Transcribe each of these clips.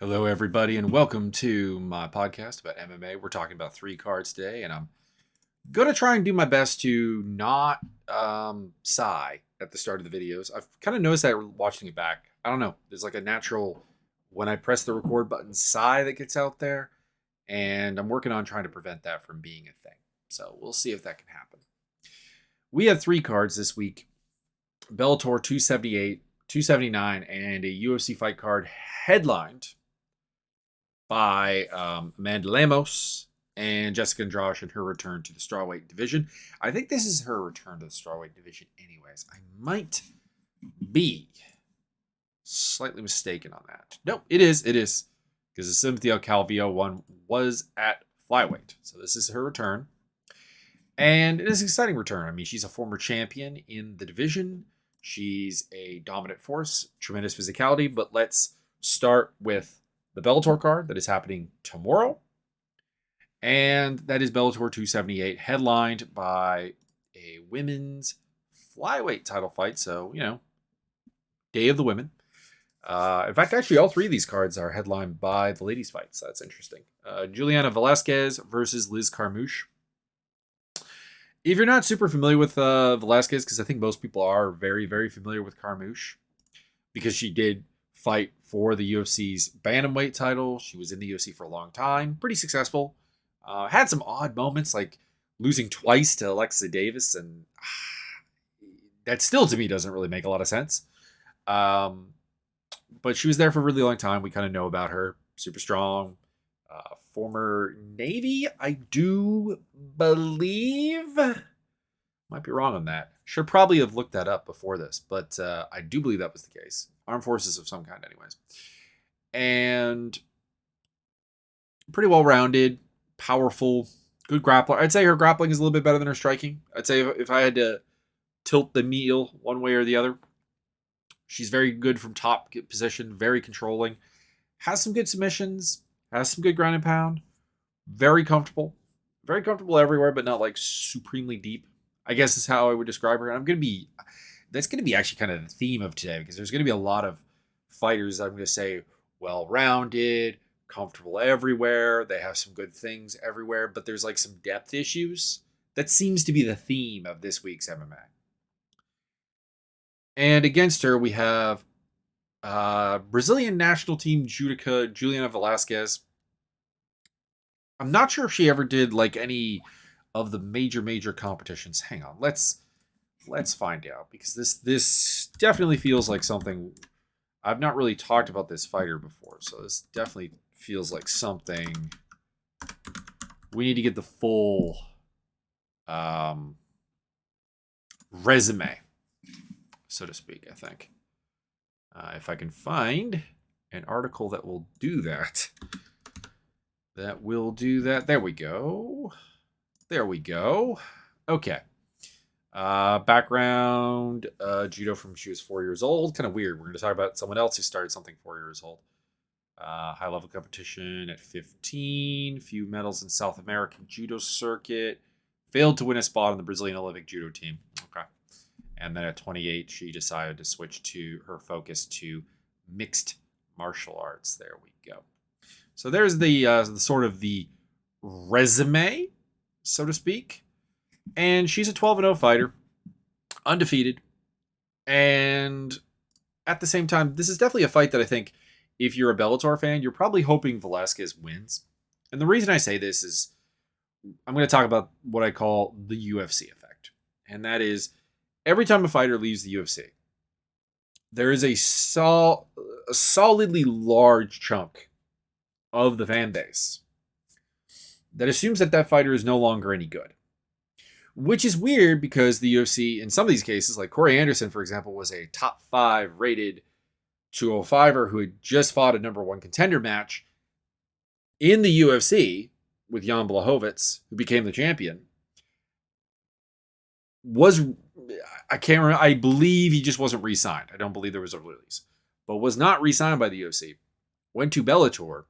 Hello, everybody, and welcome to my podcast about MMA. We're talking about 3 cards today, and I'm going to try and do my best to not sigh at the start of the videos. I've kind of noticed that watching it back. I don't know. There's like a natural, when I press the record button, sigh that gets out there, and I'm working on trying to prevent that from being a thing. So we'll see if that can happen. We have 3 cards this week: Bellator 278, 279, and a UFC fight card headlined by Amanda Lemos and Jessica Andrade in her return to the strawweight division. I think this is her return to the strawweight division anyways. I might be slightly mistaken on that. No, it is. It is. Because the Cynthia Calvillo one was at flyweight. So this is her return. And it is an exciting return. I mean, she's a former champion in the division. She's a dominant force, tremendous physicality. But let's start with the Bellator card that is happening tomorrow. And that is Bellator 278, headlined by a women's flyweight title fight. So, Day of the Women. In fact, actually, all 3 of these cards are headlined by the ladies' fights. So that's interesting. Juliana Velazquez versus Liz Carmouche. If you're not super familiar with Velazquez, because I think most people are very, very familiar with Carmouche, because she did fight for the UFC's bantamweight title. She was in the UFC for a long time, pretty successful. Had some odd moments, like losing twice to Alexa Davis, and that still to me doesn't really make a lot of sense. But she was there for a really long time. We kind of know about her. Super strong. Former Navy, I do believe. Might be wrong on that. Should probably have looked that up before this, but I do believe that was the case. Armed forces of some kind, anyways. And pretty well-rounded, powerful, good grappler. I'd say her grappling is a little bit better than her striking. I'd say if I had to tilt the needle one way or the other, she's very good from top position, very controlling, has some good submissions, has some good ground and pound, very comfortable everywhere, but not like supremely deep, I guess is how I would describe her. And that's going to be actually kind of the theme of today, because there's going to be a lot of fighters I'm going to say well-rounded, comfortable everywhere. They have some good things everywhere, but there's like some depth issues. That seems to be the theme of this week's MMA. And against her, we have Brazilian national team judoka Juliana Velazquez. I'm not sure if she ever did like any of the major competitions. Hang on, let's find out, because this definitely feels like something I've not really talked about this fighter before. So this definitely feels like something we need to get the full resume, so to speak. I think if I can find an article that will do that. That will do that. There we go. Okay. Background, judo from she was 4 years old. Kind of weird. We're going to talk about someone else who started something 4 years old. High level competition at 15. Few medals in South American judo circuit. Failed to win a spot on the Brazilian Olympic judo team. Okay. And then at 28, she decided to switch to her focus to mixed martial arts. There we go. So there's the sort of the resume, so to speak. And she's a 12-0 fighter, undefeated. And at the same time, this is definitely a fight that I think if you're a Bellator fan, you're probably hoping Velazquez wins. And the reason I say this is I'm going to talk about what I call the UFC effect. And that is every time a fighter leaves the UFC, there is a solidly large chunk of the fan base that assumes that fighter is no longer any good. Which is weird, because the UFC, in some of these cases, like Corey Anderson, for example, was a top 5 rated 205er who had just fought a number 1 contender match in the UFC with Jan Blachowicz, who became the champion. I can't remember, I believe he just wasn't re-signed. I don't believe there was a release. But was not re-signed by the UFC. Went to Bellator.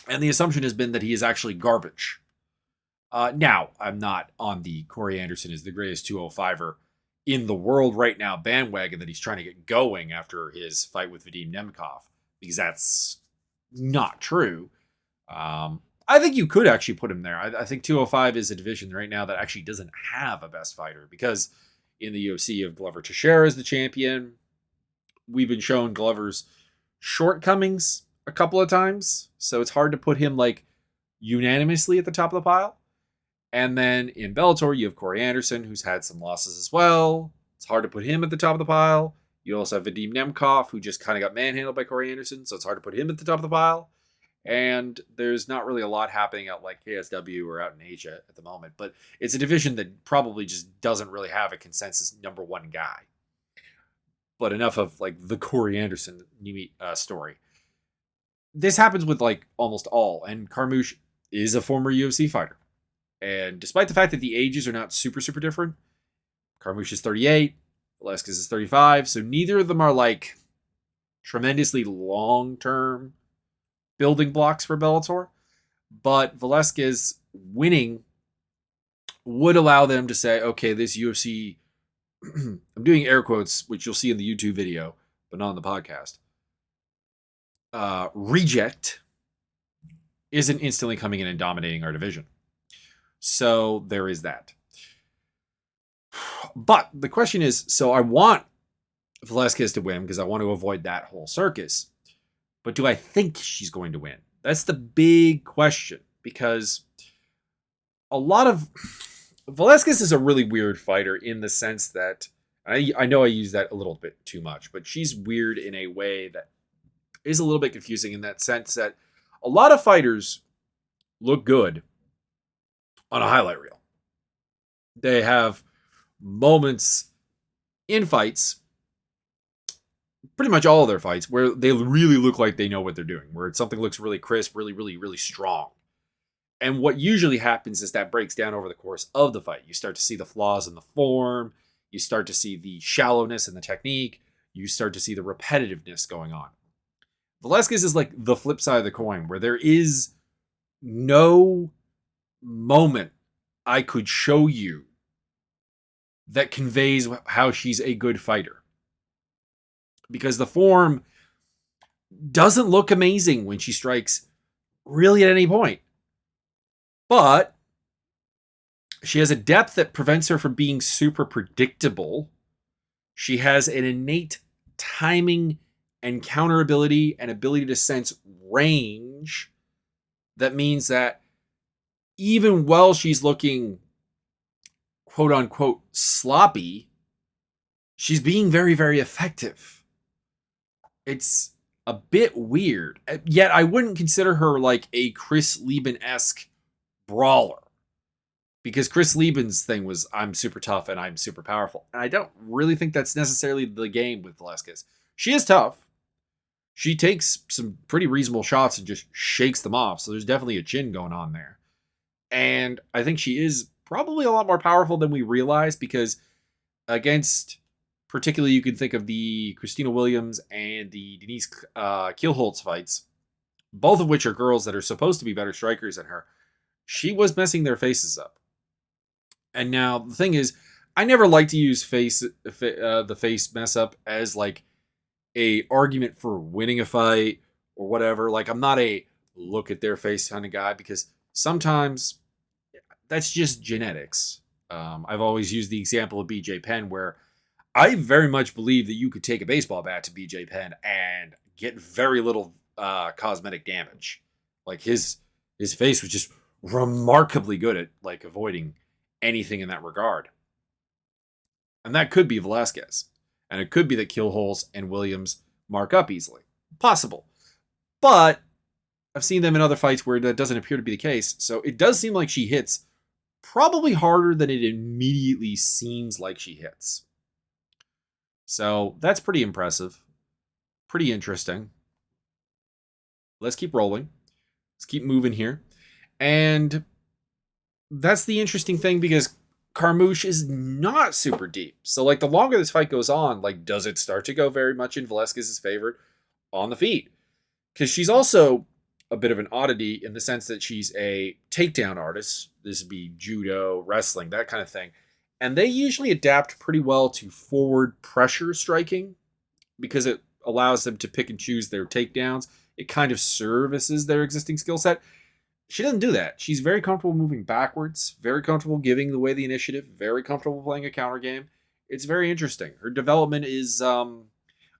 And the assumption has been that he is actually garbage. Now, I'm not on the Corey Anderson is the greatest 205er in the world right now bandwagon that he's trying to get going after his fight with Vadim Nemkov, because that's not true. I think you could actually put him there. I think 205 is a division right now that actually doesn't have a best fighter, because in the UFC you have Glover Teixeira as the champion. We've been shown Glover's shortcomings a couple of times, so it's hard to put him like unanimously at the top of the pile. And then in Bellator, you have Corey Anderson, who's had some losses as well. It's hard to put him at the top of the pile. You also have Vadim Nemkov, who just kind of got manhandled by Corey Anderson, so it's hard to put him at the top of the pile. And there's not really a lot happening out like KSW or out in Asia at the moment. But it's a division that probably just doesn't really have a consensus number one guy. But enough of like the Corey Anderson story. This happens with like almost all. And Carmouche is a former UFC fighter. And despite the fact that the ages are not super, super different, Carmouche is 38, Velazquez is 35. So neither of them are like tremendously long-term building blocks for Bellator. But Velazquez winning would allow them to say, okay, this UFC, I'm doing air quotes, which you'll see in the YouTube video, but not on the podcast, reject isn't instantly coming in and dominating our division. So there is that. But the question is, so I want Velazquez to win because I want to avoid that whole circus. But do I think she's going to win? That's the big question, because a lot of Velazquez is a really weird fighter in the sense that I know I use that a little bit too much, but she's weird in a way that is a little bit confusing in that sense that a lot of fighters look good on a highlight reel. They have moments in fights, pretty much all of their fights, where they really look like they know what they're doing, where something looks really crisp, really, really, really strong. And what usually happens is that breaks down over the course of the fight. You start to see the flaws in the form. You start to see the shallowness in the technique. You start to see the repetitiveness going on. Velazquez is like the flip side of the coin, where there is no moment I could show you that conveys how she's a good fighter. Because the form doesn't look amazing when she strikes really at any point. But she has a depth that prevents her from being super predictable. She has an innate timing and counter ability and ability to sense range. That means that even while she's looking quote unquote sloppy, she's being very, very effective. It's a bit weird. Yet I wouldn't consider her like a Chris Lieben-esque brawler, because Chris Lieben's thing was I'm super tough and I'm super powerful. And I don't really think that's necessarily the game with Velazquez. She is tough. She takes some pretty reasonable shots and just shakes them off. So there's definitely a chin going on there. And I think she is probably a lot more powerful than we realize, because against, particularly you can think of the Christina Williams and the Denise Kielholtz fights, both of which are girls that are supposed to be better strikers than her. She was messing their faces up. And now the thing is, I never like to use the face mess up as like a argument for winning a fight or whatever. Like, I'm not a look at their face kind of guy, because sometimes that's just genetics. I've always used the example of BJ Penn, where I very much believe that you could take a baseball bat to BJ Penn and get very little cosmetic damage. Like his face was just remarkably good at like avoiding anything in that regard. And that could be Velazquez. And it could be that Kielholtz and Williams mark up easily. Possible. But I've seen them in other fights where that doesn't appear to be the case. So it does seem like she hits probably harder than it immediately seems like she hits. So that's pretty impressive. Pretty interesting. Let's keep rolling. Let's keep moving here. And that's the interesting thing, because Carmouche is not super deep. So like the longer this fight goes on, like does it start to go very much in Velazquez's favor on the feet? Because she's also a bit of an oddity in the sense that she's a takedown artist. This would be judo, wrestling, that kind of thing. And they usually adapt pretty well to forward pressure striking, because it allows them to pick and choose their takedowns. it kind of services their existing skill set. She doesn't do that. She's very comfortable moving backwards, very comfortable giving away the initiative, very comfortable playing a counter game. It's very interesting. Her development is, I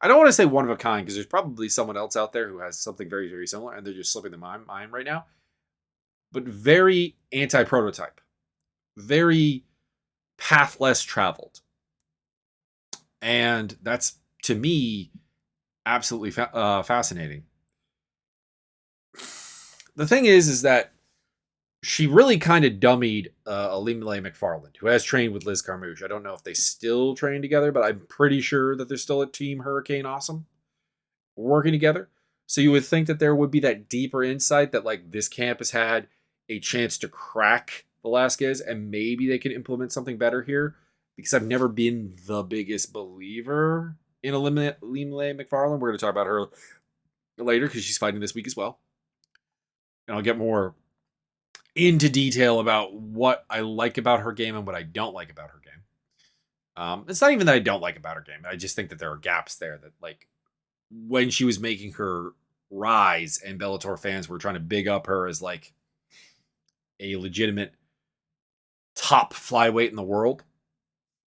don't want to say one of a kind because there's probably someone else out there who has something very, very similar and they're just slipping their mind right now. But very anti-prototype, very path less traveled. And that's, to me, absolutely fascinating. The thing is that she really kind of dummied Alimile McFarland, who has trained with Liz Carmouche. I don't know if they still train together, but I'm pretty sure that they're still a Team Hurricane Awesome working together. So you would think that there would be that deeper insight that like this camp has had a chance to crack Velazquez and maybe they can implement something better here, because I've never been the biggest believer in Alimile McFarland. We're going to talk about her later because she's fighting this week as well. And I'll get more into detail about what I like about her game and what I don't like about her game. It's not even that I don't like about her game. I just think that there are gaps there that, like, when she was making her rise and Bellator fans were trying to big up her as, like, a legitimate top flyweight in the world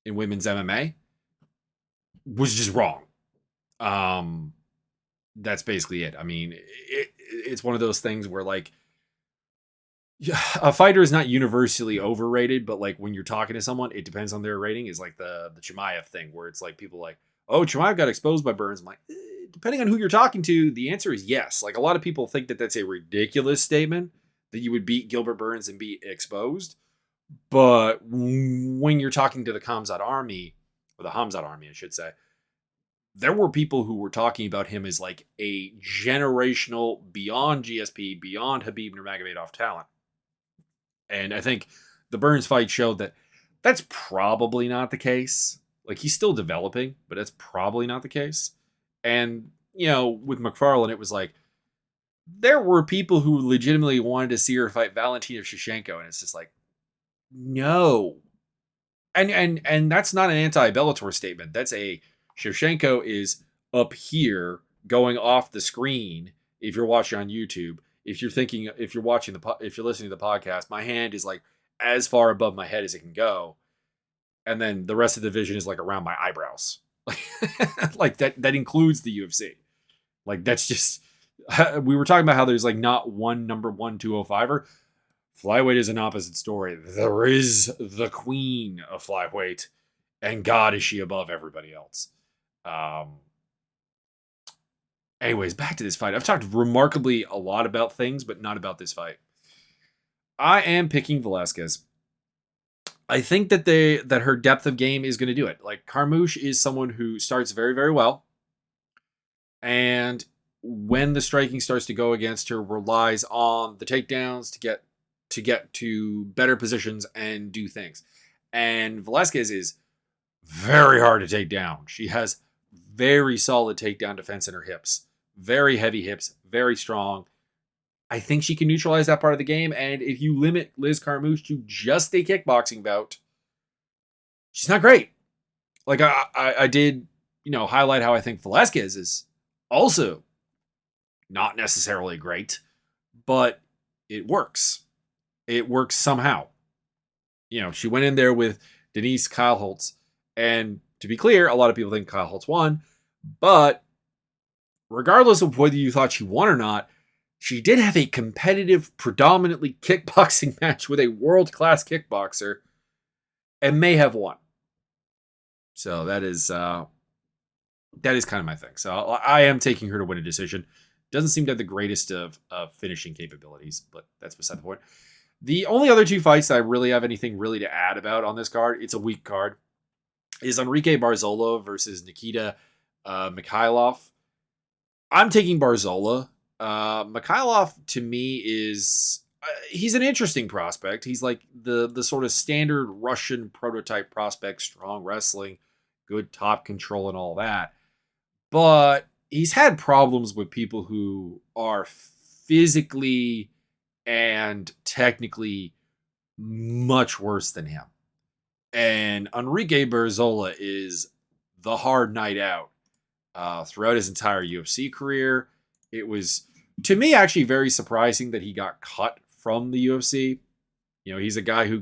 in women's MMA, was just wrong. That's basically it. I mean, it's one of those things where, like, a fighter is not universally overrated, but like when you're talking to someone, it depends on their rating. Is like the Chimaev thing, where it's like people like, oh, Chimaev got exposed by Burns. I'm like, depending on who you're talking to, the answer is yes. Like, a lot of people think that that's a ridiculous statement that you would beat Gilbert Burns and be exposed. But when you're talking to the Khamzat army, or the Hamzat army, I should say, there were people who were talking about him as like a generational, beyond GSP, beyond Khabib Nurmagomedov talent. And I think the Burns fight showed that that's probably not the case. Like, he's still developing, but that's probably not the case. And, you know, with McFarland, it was like, there were people who legitimately wanted to see her fight Valentina Shevchenko, and it's just like, no. And that's not an anti-Bellator statement. That's a Shevchenko is up here going off the screen if you're watching on YouTube. If you're listening to the podcast, my hand is like as far above my head as it can go. And then the rest of the vision is like around my eyebrows. Like that includes the UFC. Like, that's just, we were talking about how there's like not one number 1 205er. Flyweight is an opposite story. There is the queen of flyweight, and God, is she above everybody else. Anyways, back to this fight. I've talked remarkably a lot about things, but not about this fight. I am picking Velazquez. I think that her depth of game is going to do it. Like, Carmouche is someone who starts very, very well, and when the striking starts to go against her, relies on the takedowns to get to better positions and do things. And Velazquez is very hard to take down. She has very solid takedown defense in her hips. Very heavy hips, very strong. I think she can neutralize that part of the game. And if you limit Liz Carmouche to just a kickboxing bout, she's not great. Like, I did, highlight how I think Velazquez is also not necessarily great, but it works. It works somehow. She went in there with Denise Kyle Holtz. And to be clear, a lot of people think Kyle Holtz won, but regardless of whether you thought she won or not, she did have a competitive, predominantly kickboxing match with a world-class kickboxer and may have won. So that is kind of my thing. So I am taking her to win a decision. Doesn't seem to have the greatest of finishing capabilities, but that's beside the point. The only other two fights that I really have anything really to add about on this card, it's a weak card, is Enrique Marzolo versus Nikita Mikhailov. I'm taking Barzola. Mikhailov, to me, is he's an interesting prospect. He's like the sort of standard Russian prototype prospect, strong wrestling, good top control, and all that. But he's had problems with people who are physically and technically much worse than him. And Enrique Barzola is the hard night out throughout his entire UFC career. It was To me, actually very surprising that he got cut from the UFC. You know, he's a guy who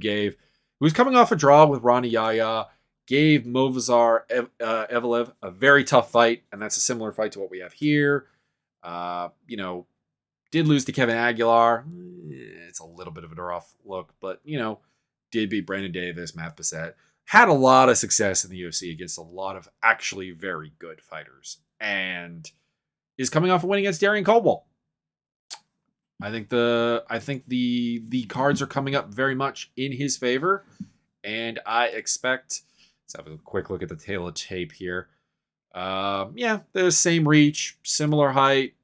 was coming off a draw with Ronnie Yaya, gave Movazar Evelev a very tough fight, and that's a similar fight to what we have here. You know, did lose to Kevin Aguilar. It's a little bit of a rough look, but, you know, did beat Brandon Davis, Matt Bissett. Had a lot of success in the UFC against a lot of actually very good fighters. And is coming off a win against Darian Caldwell. I think the cards are coming up very much in his favor. And I expect, let's have a quick look at the tail of tape here. Yeah, the same reach, similar height.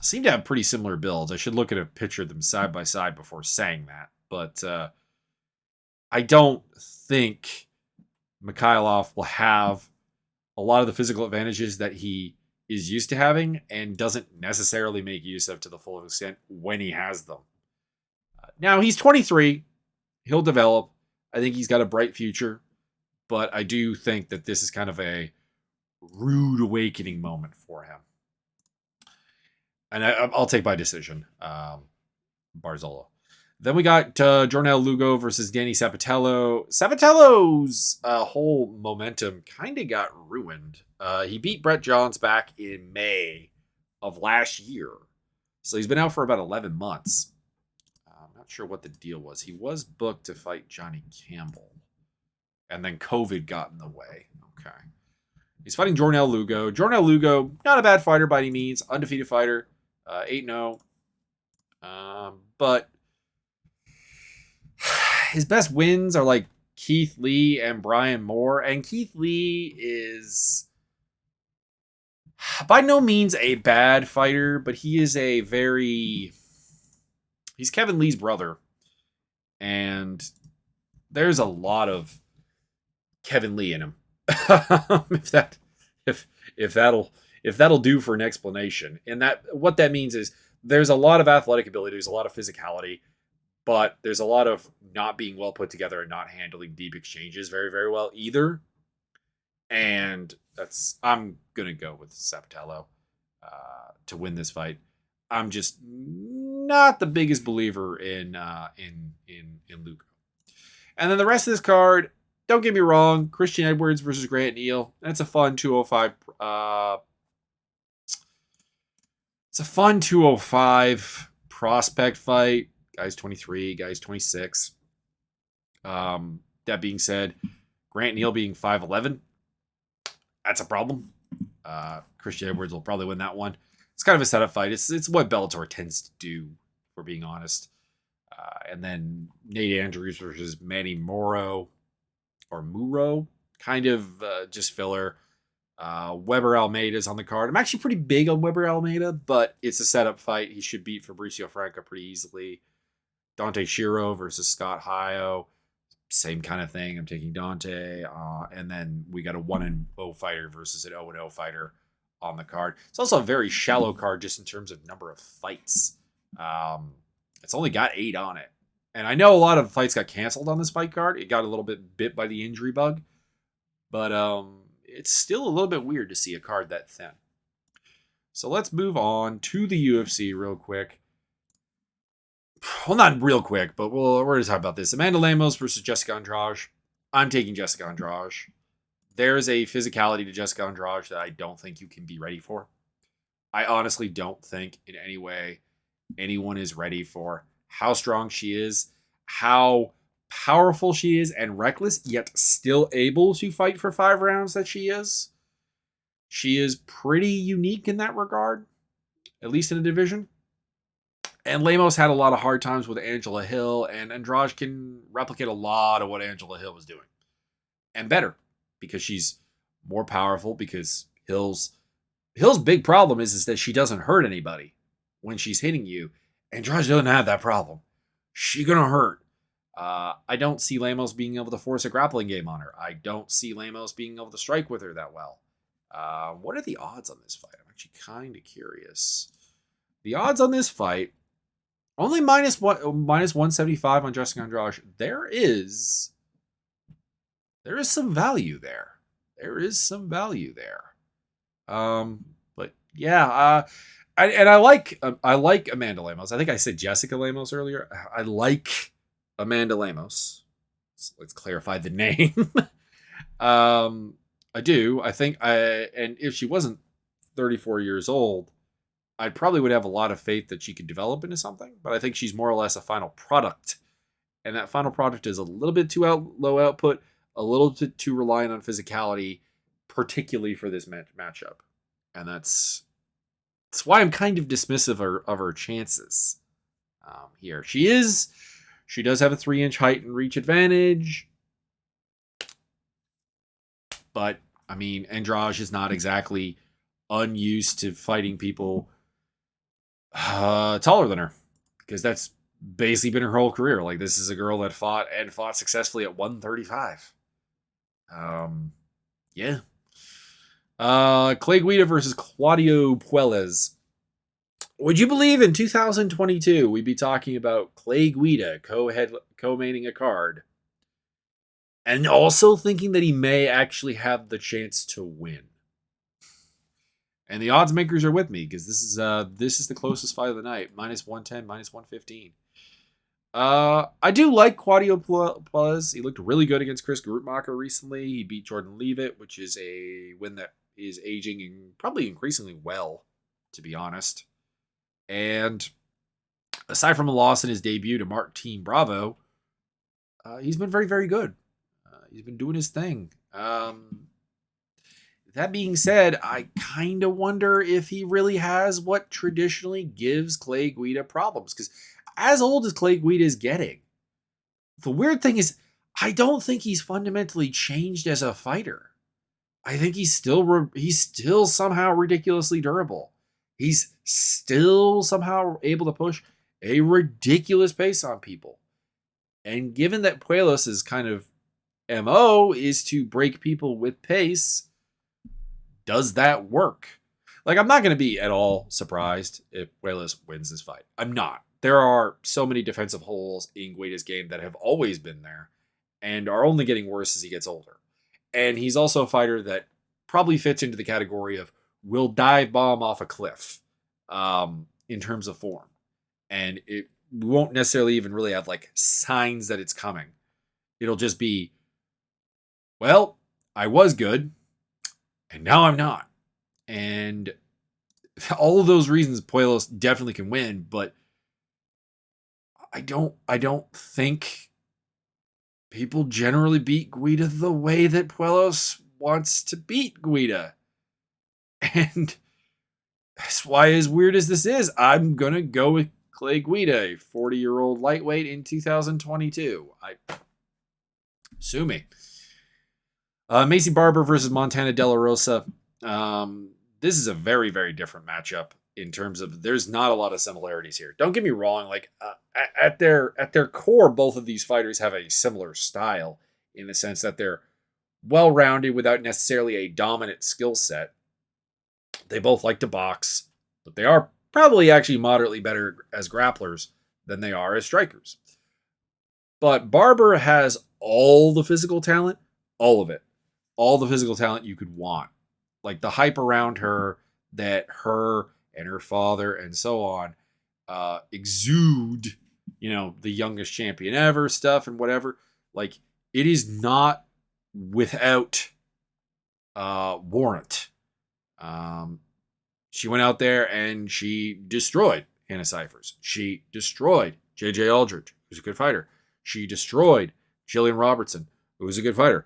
Seem to have pretty similar builds. I should look at a picture of them side by side before saying that. But I don't think Mikhailov will have a lot of the physical advantages that he is used to having and doesn't necessarily make use of to the full extent when he has them. Now, he's 23. He'll develop. I think he's got a bright future. But I do think that this is kind of a rude awakening moment for him. And I'll take by decision, Barzolo. Then we got Jornel Lugo versus Danny Sapatello. Sapatello's whole momentum kind of got ruined. He beat Brett Johns back in May of last year. So he's been out for about 11 months. I'm not sure what the deal was. He was booked to fight Johnny Campbell. And then COVID got in the way. Okay. He's fighting Jornel Lugo. Jornel Lugo, not a bad fighter by any means. Undefeated fighter. 8-0. But his best wins are like Keith Lee and Brian Moore. And Keith Lee is by no means a bad fighter, but he is he's Kevin Lee's brother. And there's a lot of Kevin Lee in him. if that'll do for an explanation. And that what that means is there's a lot of athletic ability, there's a lot of physicality, but there's a lot of not being well put together and not handling deep exchanges very, very well either. And I'm gonna go with Sapatello to win this fight. I'm just not the biggest believer in Lugo. And then the rest of this card, don't get me wrong, Christian Edwards versus Grant Neal. That's a fun 205. It's a fun 205 prospect fight. Guy's 23, guy's 26. That being said, Grant Neal being 5'11", that's a problem. Christian Edwards will probably win that one. It's kind of a setup fight. It's what Bellator tends to do, if we're being honest. And then Nate Andrews versus Manny Moro. Or Muro, kind of just filler. Weber Almeida's on the card. I'm actually pretty big on Weber Almeida, but it's a setup fight. He should beat Fabricio Franca pretty easily. Dante Shiro versus Scott Hio. Same kind of thing. I'm taking Dante. And then we got a 1-0 fighter versus an 0-0 fighter on the card. It's also a very shallow card just in terms of number of fights. It's only got 8 on it. And I know a lot of fights got canceled on this fight card. It got a little bit bit by the injury bug. But it's still a little bit weird to see a card that thin. So let's move on to the UFC real quick. Well, not real quick, but we're going to talk about this. Amanda Lemos versus Jessica Andrade. I'm taking Jessica Andrade. There's a physicality to Jessica Andrade that I don't think you can be ready for. I honestly don't think in any way anyone is ready for how strong she is, how powerful she is, and reckless, yet still able to fight for 5 rounds that she is. She is pretty unique in that regard, at least in the division. And Lemos had a lot of hard times with Angela Hill, and Andrade can replicate a lot of what Angela Hill was doing. And better, because she's more powerful, because Hill's big problem is that she doesn't hurt anybody when she's hitting you. Andrade doesn't have that problem. She's going to hurt. I don't see Lemos being able to force a grappling game on her. I don't see Lemos being able to strike with her that well. What are the odds on this fight? I'm actually kind of curious. The odds on this fight, only minus 175 on Jessica Andrade. There is some value there. But Yeah, I like Amanda Lemos. I think I said Jessica Lemos earlier. I like Amanda Lemos. Let's clarify the name. I do. I think and if she wasn't 34 years old, I probably would have a lot of faith that she could develop into something. But I think she's more or less a final product, and that final product is a little bit too low output, a little bit too reliant on physicality, particularly for this matchup, and that's why I'm kind of dismissive of her chances here. She does have a 3-inch height and reach advantage, but I mean, Andrade is not exactly unused to fighting people taller than her, because that's basically been her whole career. Like, this is a girl that fought successfully at 135. Yeah. Clay Guida versus Claudio Puellas. Would you believe in 2022 we'd be talking about Clay Guida co-maining a card, and also thinking that he may actually have the chance to win? And the odds makers are with me, because this is the closest fight of the night, -110, -115. I do like Claudio Puellas. He looked really good against Chris Gruttmacher recently. He beat Jordan Leavitt, which is a win that is aging and probably increasingly well, to be honest. And aside from a loss in his debut to Marc Team Bravo, he's been very, very good. He's been doing his thing. That being said, I kind of wonder if he really has what traditionally gives Clay Guida problems. Because as old as Clay Guida is getting, the weird thing is, I don't think he's fundamentally changed as a fighter. I think he's still somehow ridiculously durable. He's still somehow able to push a ridiculous pace on people. And given that Puellas' kind of MO is to break people with pace, does that work? Like, I'm not going to be at all surprised if Puellas wins this fight. I'm not. There are so many defensive holes in Guida's game that have always been there and are only getting worse as he gets older. And he's also a fighter that probably fits into the category of will dive bomb off a cliff in terms of form. And it won't necessarily even really have like signs that it's coming. It'll just be, well, I was good and now I'm not. And all of those reasons, Puellas definitely can win, but I don't think people generally beat Guida the way that Puellas wants to beat Guida. And that's why, as weird as this is, I'm going to go with Clay Guida, a 40-year-old lightweight in 2022. Sue me. Macy Barber versus Montana De La Rosa. This is a very, very different matchup in terms of there's not a lot of similarities here. Don't get me wrong. Like at their core, both of these fighters have a similar style in the sense that they're well-rounded without necessarily a dominant skill set. They both like to box, but they are probably actually moderately better as grapplers than they are as strikers. But Barber has all the physical talent, all of it. All the physical talent you could want. Like the hype around her that her and her father and so on exude, the youngest champion ever stuff and whatever. Like, it is not without warrant. She went out there and she destroyed Hannah Cyphers. She destroyed JJ Aldridge, who's a good fighter. She destroyed Jillian Robertson, who was a good fighter,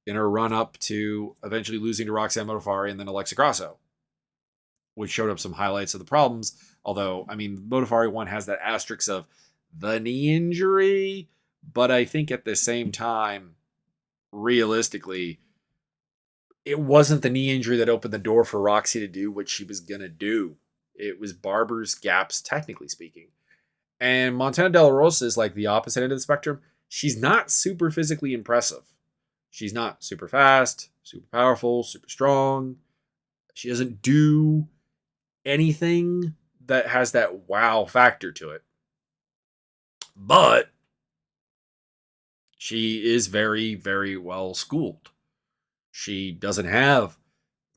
in her run up to eventually losing to Roxanne Modafferi and then Alexa Grasso, which showed up some highlights of the problems. Although, I mean, Modafferi one has that asterisk of the knee injury, but I think at the same time, realistically, it wasn't the knee injury that opened the door for Roxy to do what she was going to do. It was Barber's gaps, technically speaking. And Montana De La Rosa is like the opposite end of the spectrum. She's not super physically impressive. She's not super fast, super powerful, super strong. She doesn't do anything that has that wow factor to it. But she is very, very well schooled. She doesn't have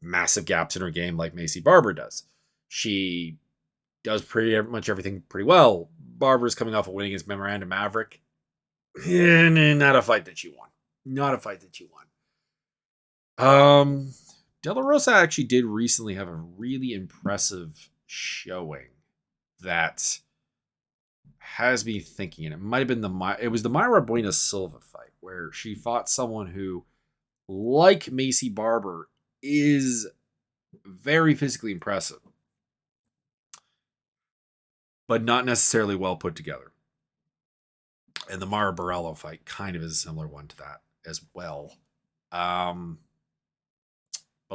massive gaps in her game like Macy Barber does. She does pretty much everything pretty well. Barber's coming off of winning against Memorandum Maverick. Not a fight that you won. Not a fight that you won. De La Rosa actually did recently have a really impressive showing that has me thinking, and it might have been it was the Mayra Buena Silva fight where she fought someone who, like Macy Barber, is very physically impressive, but not necessarily well put together. And the Mara Borello fight kind of is a similar one to that as well. But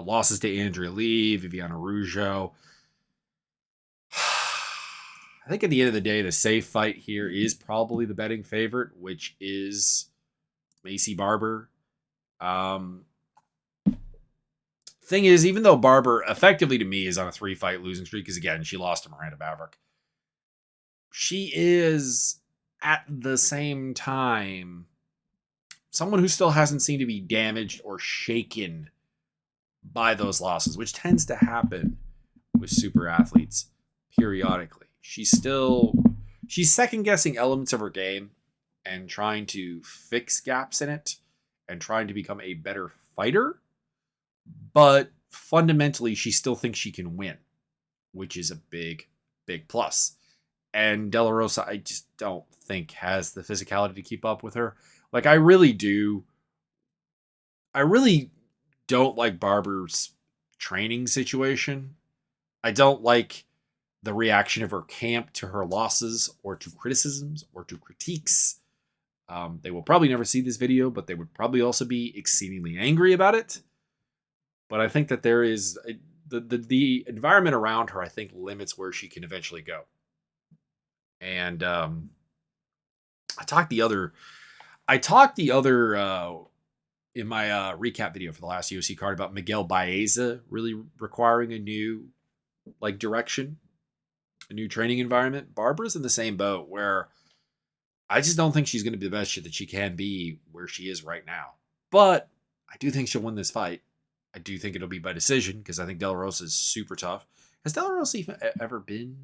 losses to Andrea Lee, Viviana Rougeau. I think at the end of the day, the safe fight here is probably the betting favorite, which is Macy Barber. Thing is, even though Barber effectively to me is on a 3-fight losing streak, because again, she lost to Miranda Maverick, she is at the same time someone who still hasn't seemed to be damaged or shaken by those losses, which tends to happen with super athletes periodically. She's second guessing elements of her game and trying to fix gaps in it and trying to become a better fighter, but fundamentally she still thinks she can win, which is a big plus. And De La Rosa, I just don't think has the physicality to keep up with her. Like, I really don't like Barber's training situation. I don't like the reaction of her camp to her losses or to criticisms or to critiques. They will probably never see this video, but they would probably also be exceedingly angry about it. But I think that there is the environment around her, I think, limits where she can eventually go. And I talked the other in my recap video for the last UFC card about Miguel Baeza really requiring a new direction, a new training environment. Barbara's in the same boat where I just don't think she's going to be the best shit that she can be where she is right now. But I do think she'll win this fight. I do think it'll be by decision because I think De La Rosa is super tough. Has De La Rosa ever been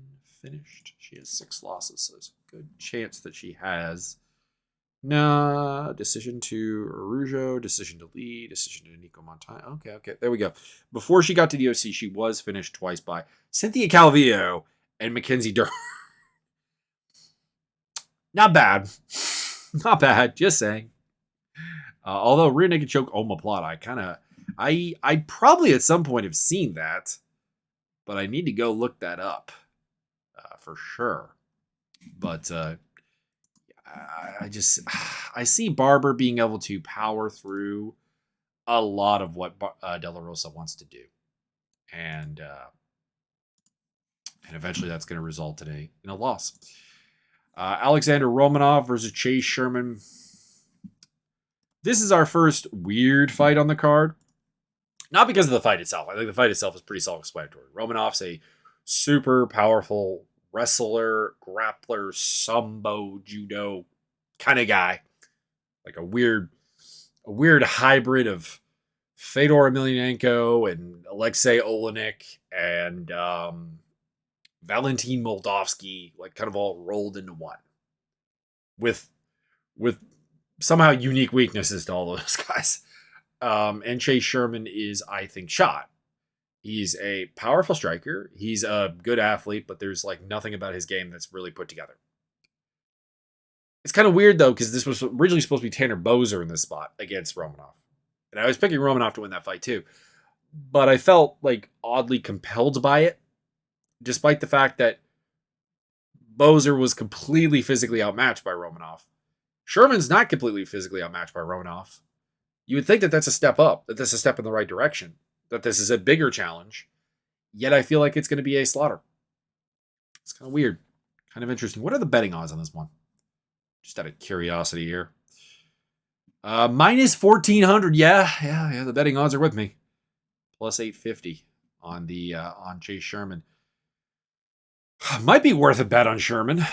finished? She has 6 losses, so there's a good chance that she has. No, decision to Rougeau, decision to Lee, decision to Nico Montana. Okay, there we go. Before she got to the OC, she was finished twice by Cynthia Calvillo and Mackenzie Dern. Not bad. Not bad, just saying. Although rear naked choke omoplata, I probably at some point have seen that, but I need to go look that up for sure. But I see Barber being able to power through a lot of what De La Rosa wants to do, and eventually that's going to result in a loss. Alexander Romanov versus Chase Sherman. This is our first weird fight on the card. Not because of the fight itself. I think the fight itself is pretty self-explanatory. Romanov's a super powerful wrestler, grappler, sambo, judo kind of guy. Like a weird hybrid of Fedor Emelianenko and Alexei Olenek and Valentin Moldavsky, like kind of all rolled into one. With somehow unique weaknesses to all those guys. And Chase Sherman is, I think, shot. He's a powerful striker. He's a good athlete, but there's nothing about his game that's really put together. It's kind of weird, though, because this was originally supposed to be Tanner Boser in this spot against Romanov. And I was picking Romanov to win that fight, too. But I felt, oddly compelled by it, despite the fact that Boser was completely physically outmatched by Romanov. Sherman's not completely physically outmatched by Romanov. You would think that that's a step up, that this is a step in the right direction, that this is a bigger challenge. Yet I feel like it's going to be a slaughter. It's kind of weird. Kind of interesting. What are the betting odds on this one? Just out of curiosity here. Minus 1,400. Yeah. The betting odds are with me. Plus 850 on Chase Sherman. Might be worth a bet on Sherman.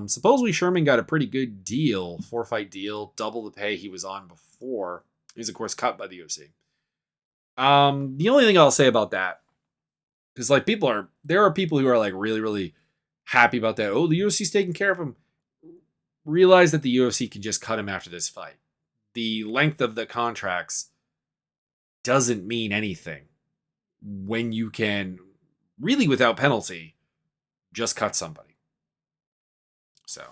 Supposedly Sherman got a pretty good deal, 4-fight deal, double the pay he was on before. He's, of course, cut by the UFC. The only thing I'll say about that Because like there are people who are like really, really happy about that. Oh, the UFC's taking care of him. Realize that the UFC can just cut him after this fight. The length of the contracts doesn't mean anything when you can really without penalty just cut somebody. So,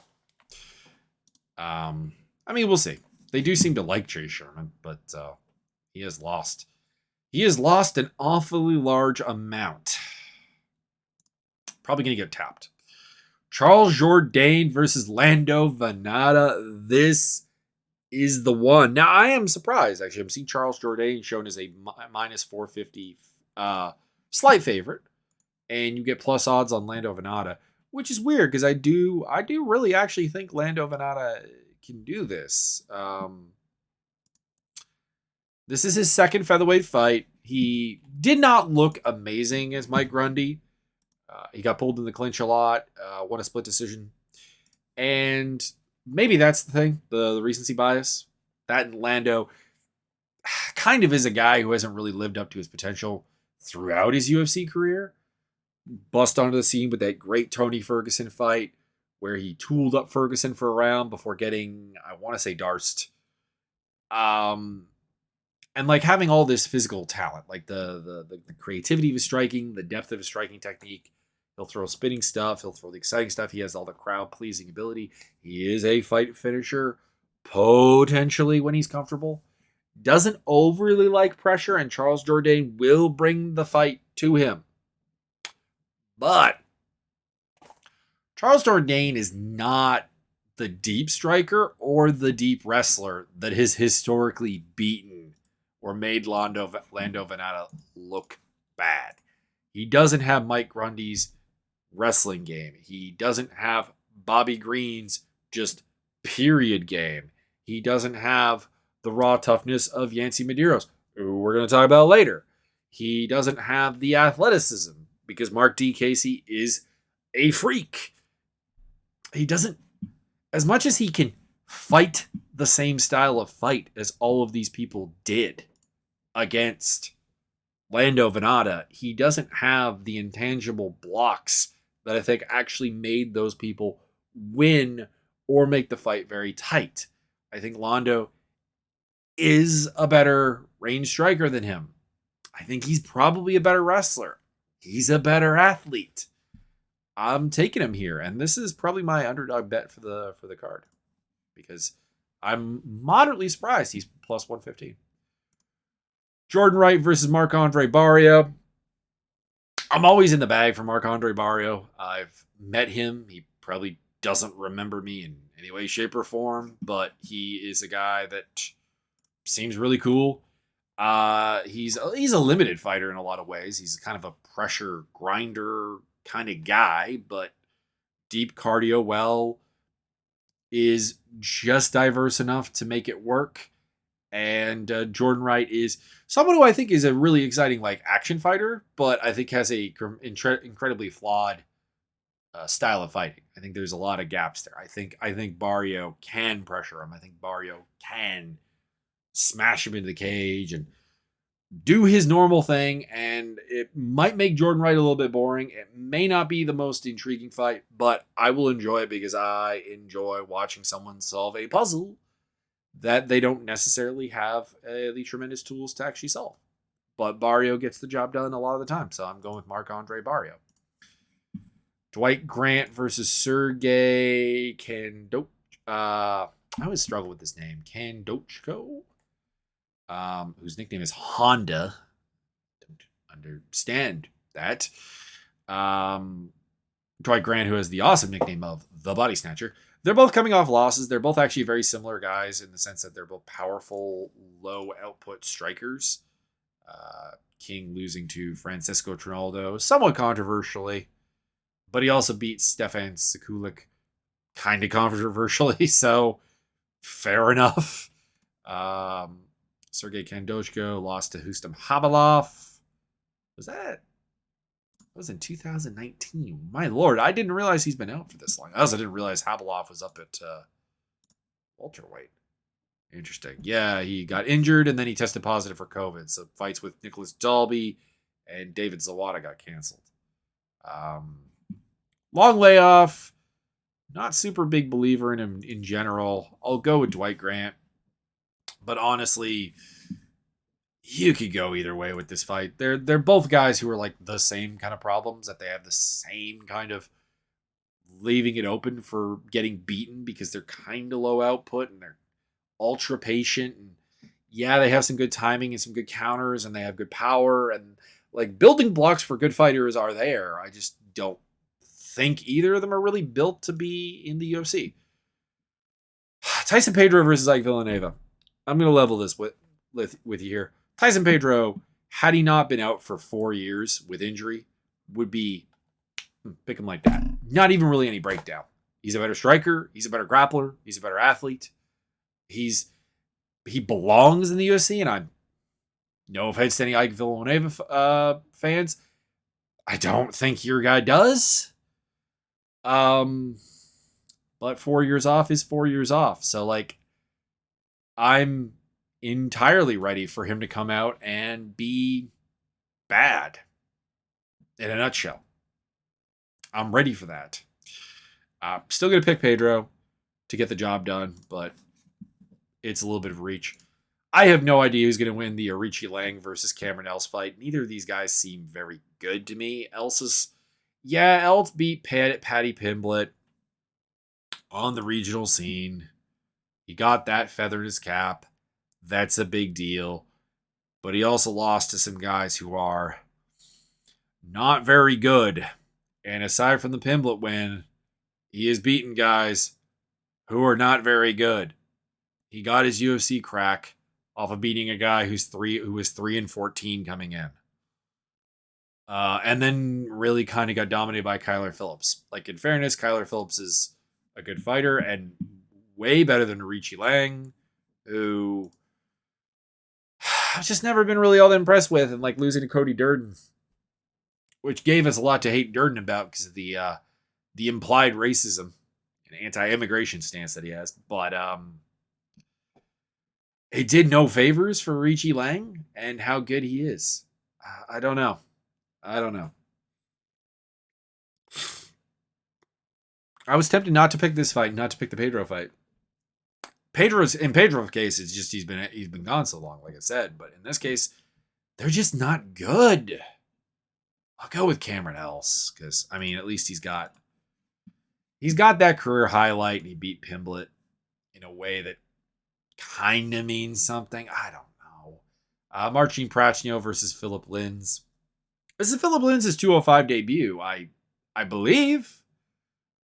I mean, we'll see. They do seem to like Chase Sherman, but he has lost. He has lost an awfully large amount. Probably going to get tapped. Charles Jourdain versus Lando Vanada. This is the one. Now, I am surprised, actually. I'm seeing Charles Jourdain shown as a minus 450 slight favorite. And you get plus odds on Lando Vanada, which is weird because I do really actually think Lando Vanada can do this. This is his second featherweight fight. He did not look amazing as Mike Grundy. He got pulled in the clinch a lot, won a split decision. And maybe that's the thing, the recency bias. That and Lando kind of is a guy who hasn't really lived up to his potential throughout his UFC career. Bust onto the scene with that great Tony Ferguson fight where he tooled up Ferguson for a round before getting, I want to say, Darst. And like having all this physical talent, like the creativity of his striking, the depth of his striking technique. He'll throw spinning stuff. He'll throw the exciting stuff. He has all the crowd-pleasing ability. He is a fight finisher, potentially when he's comfortable. Doesn't overly like pressure, and Charles Jourdain will bring the fight to him. But Charles Jourdain is not the deep striker or the deep wrestler that has historically beaten or made Lando Vanada look bad. He doesn't have Mike Grundy's wrestling game. He doesn't have Bobby Green's just period game. He doesn't have the raw toughness of Yancy Medeiros, who we're going to talk about later. He doesn't have the athleticism because Mark D. Casey is a freak. He doesn't, as much as he can fight the same style of fight as all of these people did against Lando Vanada, he doesn't have the intangible blocks that I think actually made those people win or make the fight very tight. I think Lando is a better range striker than him. I think he's probably a better wrestler. He's a better athlete. I'm taking him here, and this is probably my underdog bet for the card because I'm moderately surprised he's plus 115. Jordan Wright versus Marc-Andre Barrio. I'm always in the bag for Marc-Andre Barrio. I've met him. He probably doesn't remember me in any way, shape, or form, but he is a guy that seems really cool. He's a limited fighter in a lot of ways. He's kind of a pressure grinder kind of guy, but deep cardio well, is just diverse enough to make it work. And Jordan Wright is someone who I think is a really exciting like action fighter, but I think has a incredibly flawed style of fighting. I think there's a lot of gaps there. I think Barrio can pressure him. I think Barrio can smash him into the cage and do his normal thing, and it might make Jordan Wright a little bit boring. It may not be the most intriguing fight, but I will enjoy it because I enjoy watching someone solve a puzzle that they don't necessarily have the tremendous tools to actually solve. But Barrio gets the job done a lot of the time, so I'm going with Marc-Andre Barrio. Dwight Grant versus Sergey Kandok. I always struggle with this name. Kandochko, whose nickname is Honda. Don't understand that. Dwight Grant, who has the awesome nickname of the Body Snatcher. They're both coming off losses. They're both actually very similar guys in the sense that they're both powerful, low output strikers. King losing to Francisco Trinaldo, somewhat controversially, but he also beat Stefan Sekulik kind of controversially, so fair enough. Sergey Kandoshko lost to Hustam Habalov. That was in 2019. My lord, I didn't realize he's been out for this long. I also didn't realize Habalov was up at welterweight. Interesting. Yeah, he got injured and then he tested positive for COVID. So fights with Nicholas Dalby and David Zawada got canceled. Long layoff. Not super big believer in him in general. I'll go with Dwight Grant. But honestly, you could go either way with this fight. They're both guys who are like the same kind of problems, that they have the same kind of leaving it open for getting beaten because they're kind of low output and they're ultra patient. And yeah, they have some good timing and some good counters and they have good power and like building blocks for good fighters are there. I just don't think either of them are really built to be in the UFC. Tyson Pedro versus Ike Villanueva. I'm going to level this with you here. Tyson Pedro, had he not been out for 4 years with injury, would be, pick him like that. Not even really any breakdown. He's a better striker. He's a better grappler. He's a better athlete. He belongs in the UFC, and I'm, no offense to any Ike Villanueva fans, I don't think your guy does. But 4 years off is 4 years off. So, like, I'm entirely ready for him to come out and be bad. In a nutshell. I'm ready for that. Still going to pick Pedro to get the job done, but it's a little bit of reach. I have no idea who's going to win the Arichi Lang versus Cameron Else fight. Neither of these guys seem very good to me. Else beat Paddy Pimblett on the regional scene. He got that feather in his cap. That's a big deal. But he also lost to some guys who are not very good. And aside from the Pimblett win, he has beaten guys who are not very good. He got his UFC crack off of beating a guy who was 3-14 coming in. And then really kind of got dominated by Kyler Phillips. Like, in fairness, Kyler Phillips is a good fighter and way better than Arichi Lang, who I've just never been really all that impressed with, and like losing to Cody Durden, which gave us a lot to hate Durden about because of the implied racism and anti-immigration stance that he has. But it did no favors for Arichi Lang and how good he is. I don't know. I was tempted not to pick this fight, not to pick the Pedro fight. Pedro's case, it's just he's been gone so long, like I said. But in this case, they're just not good. I'll go with Cameron Else because I mean, at least he's got that career highlight, and he beat Pimblett in a way that kind of means something. I don't know. Marcin Prachnio versus Philip Lins. This is Philip Lins' 205 debut, I believe.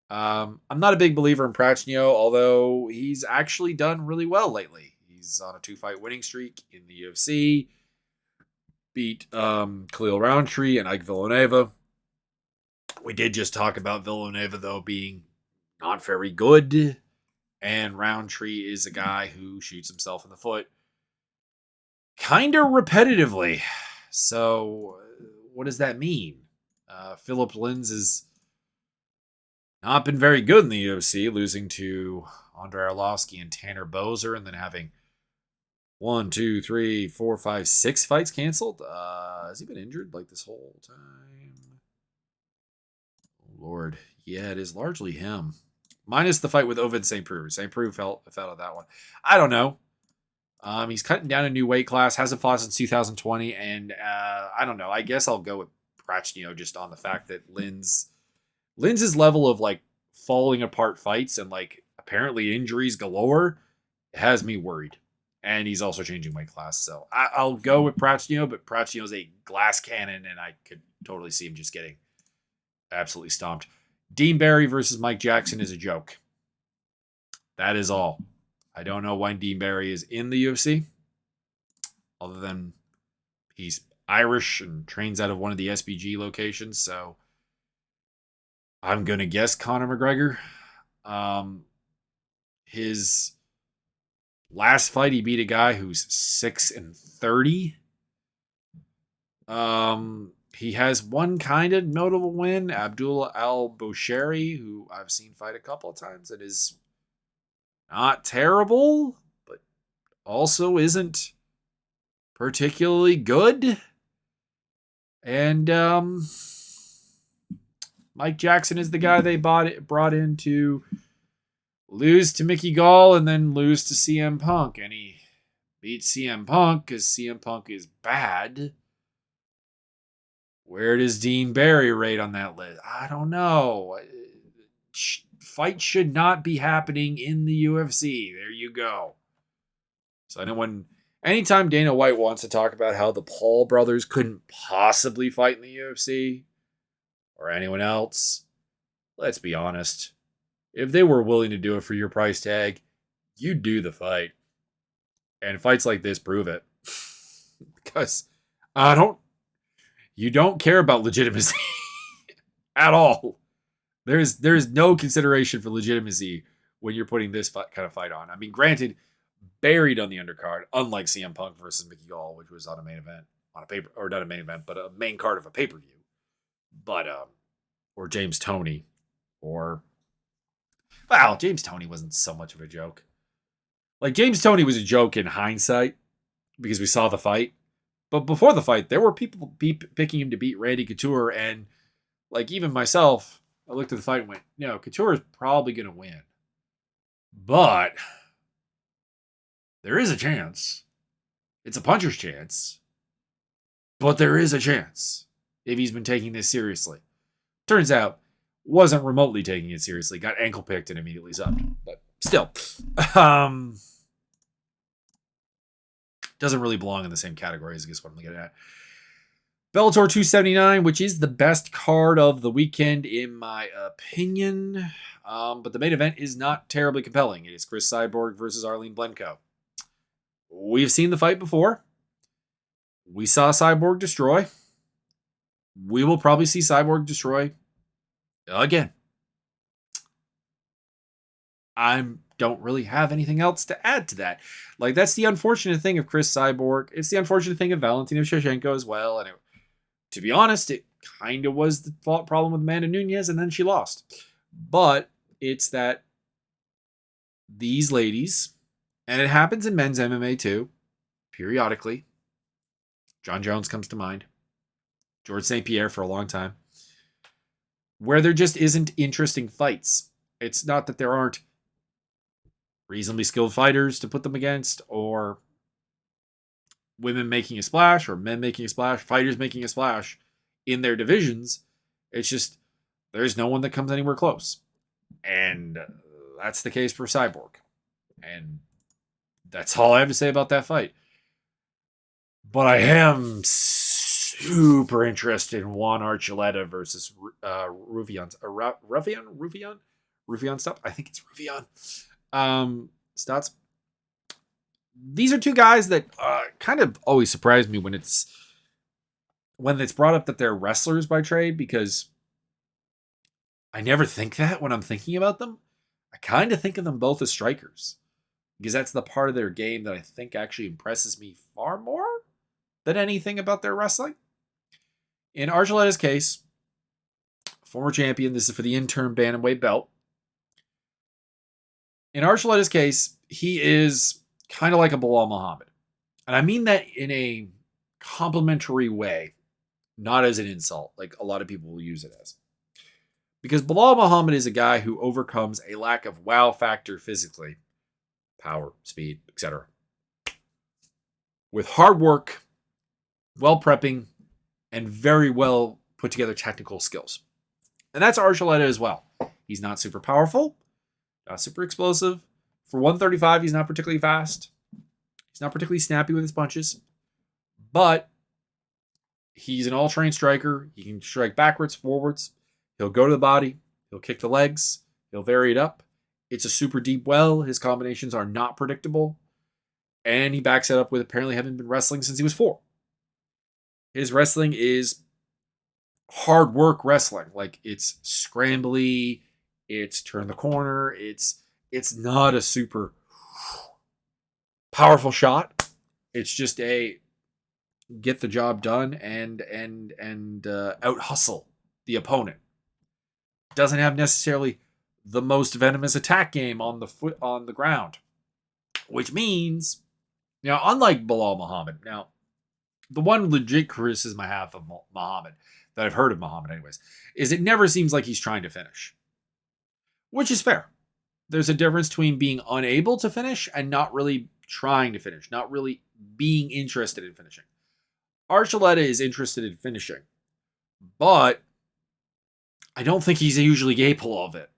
I'm not a big believer in Prachnio, although he's actually done really well lately. He's on a 2-fight winning streak in the UFC. Beat Khalil Roundtree and Ike Villanueva. We did just talk about Villanueva, though, being not very good. And Roundtree is a guy who shoots himself in the foot kind of repetitively. So, what does that mean? Philip Lins has not been very good in the UFC, losing to Andrei Arlovsky and Tanner Boser, and then having 1, 2, 3, 4, 5, 6 fights canceled. Has he been injured like this whole time? Oh, Lord. Yeah, it is largely him. Minus the fight with Ovid St. Preux. St. Preux fell out of that one. I don't know. He's cutting down a new weight class. Hasn't fought since 2020. And I don't know. I guess I'll go with Prachnio just on the fact that Linz's level of like falling apart fights and like apparently injuries galore has me worried. And he's also changing weight class. So I'll go with Prachnio, but Prachnio's a glass cannon and I could totally see him just getting absolutely stomped. Dean Barry versus Mike Jackson is a joke. That is all. I don't know why Dean Barry is in the UFC, other than he's Irish and trains out of one of the SBG locations. So I'm going to guess Conor McGregor. His last fight, he beat a guy who's 6-30. He has one kind of notable win, Abdullah Al-Bosheri, who I've seen fight a couple of times. It is not terrible, but also isn't particularly good. And Mike Jackson is the guy they brought in to lose to Mickey Gall and then lose to CM Punk. And he beat CM Punk because CM Punk is bad. Where does Dean Barry rate on that list? I don't know. Fight should not be happening in the UFC. There you go. So anytime Dana White wants to talk about how the Paul brothers couldn't possibly fight in the UFC or anyone else, let's be honest. If they were willing to do it for your price tag, you'd do the fight. And fights like this prove it. Because you don't care about legitimacy at all. There's no consideration for legitimacy when you're putting this kind of fight on. I mean, granted, buried on the undercard, unlike CM Punk versus Mickey Gall, which was on a main event, or not a main event, but a main card of a pay-per-view. But, or James Toney, James Toney wasn't so much of a joke. Like, James Toney was a joke in hindsight because we saw the fight. But before the fight, there were people picking him to beat Randy Couture. And, like, even myself, I looked at the fight and went, no, Couture is probably going to win. But there is a chance. It's a puncher's chance. But there is a chance if he's been taking this seriously. Turns out, wasn't remotely taking it seriously. Got ankle picked and immediately subbed. But still. Doesn't really belong in the same category as I guess what I'm looking at. Bellator 279, which is the best card of the weekend in my opinion. But the main event is not terribly compelling. It is Chris Cyborg versus Arlene Blencowe. We've seen the fight before. We saw Cyborg destroy. We will probably see Cyborg destroy again. I don't really have anything else to add to that. Like, that's the unfortunate thing of Chris Cyborg. It's the unfortunate thing of Valentina Shevchenko as well. And to be honest, it kind of was the problem with Amanda Nunes, and then she lost. But it's that these ladies, and it happens in men's MMA too, periodically. John Jones comes to mind. George St. Pierre for a long time. Where there just isn't interesting fights. It's not that there aren't reasonably skilled fighters to put them against, or women making a splash, or men making a splash, fighters making a splash in their divisions. It's just, there's no one that comes anywhere close. And that's the case for Cyborg. And that's all I have to say about that fight. But I am super interested in Juan Archuleta versus Rufian. Rufian stop? I think it's Rufian. Stats. These are two guys that kind of always surprise me when it's brought up that they're wrestlers by trade, because I never think that when I'm thinking about them. I kind of think of them both as strikers, because that's the part of their game that I think actually impresses me far more than anything about their wrestling. In Archuleta's case, former champion, this is for the interim bantamweight belt. In Archuleta's case, he is kind of like a Bilal Muhammad. And I mean that in a complimentary way, not as an insult, like a lot of people will use it as. Because Bilal Muhammad is a guy who overcomes a lack of wow factor physically, power, speed, etc., with hard work, well prepping, and very well put together technical skills. And that's Archuleta as well. He's not super powerful, not super explosive. For 135, he's not particularly fast. He's not particularly snappy with his punches. But he's an all-trained striker. He can strike backwards, forwards. He'll go to the body. He'll kick the legs. He'll vary it up. It's a super deep well. His combinations are not predictable. And he backs it up with apparently having been wrestling since he was 4. His wrestling is hard work wrestling. Like, it's scrambly. It's turn the corner. It's not a super powerful shot. It's just a get the job done and out hustle the opponent. Doesn't have necessarily the most venomous attack game on the ground, which means, unlike Bilal Muhammad. Now, the one legit criticism I have of Muhammad, that I've heard of Muhammad anyways, is it never seems like he's trying to finish, which is fair. There's a difference between being unable to finish and not really trying to finish, not really being interested in finishing. Archuleta is interested in finishing, but I don't think he's usually capable of it.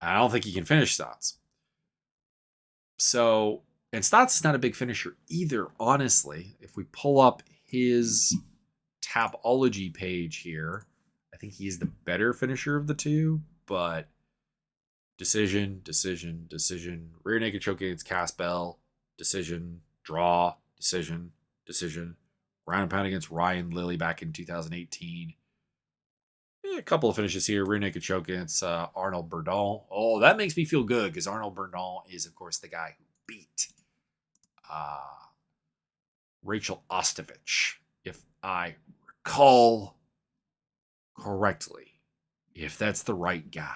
I don't think he can finish Stotts. So, and Stotts is not a big finisher either, honestly. If we pull up his Tapology page here, I think he's the better finisher of the two, but decision, rear naked choke against Caspel, decision, draw, decision, ground and pound against Ryan Lilly back in 2018. A couple of finishes here. Rear naked choke against Arnold Bourdon. Oh, that makes me feel good because Arnold Bourdon is, of course, the guy who beat Rachel Ostovich, if I recall correctly. If that's the right guy.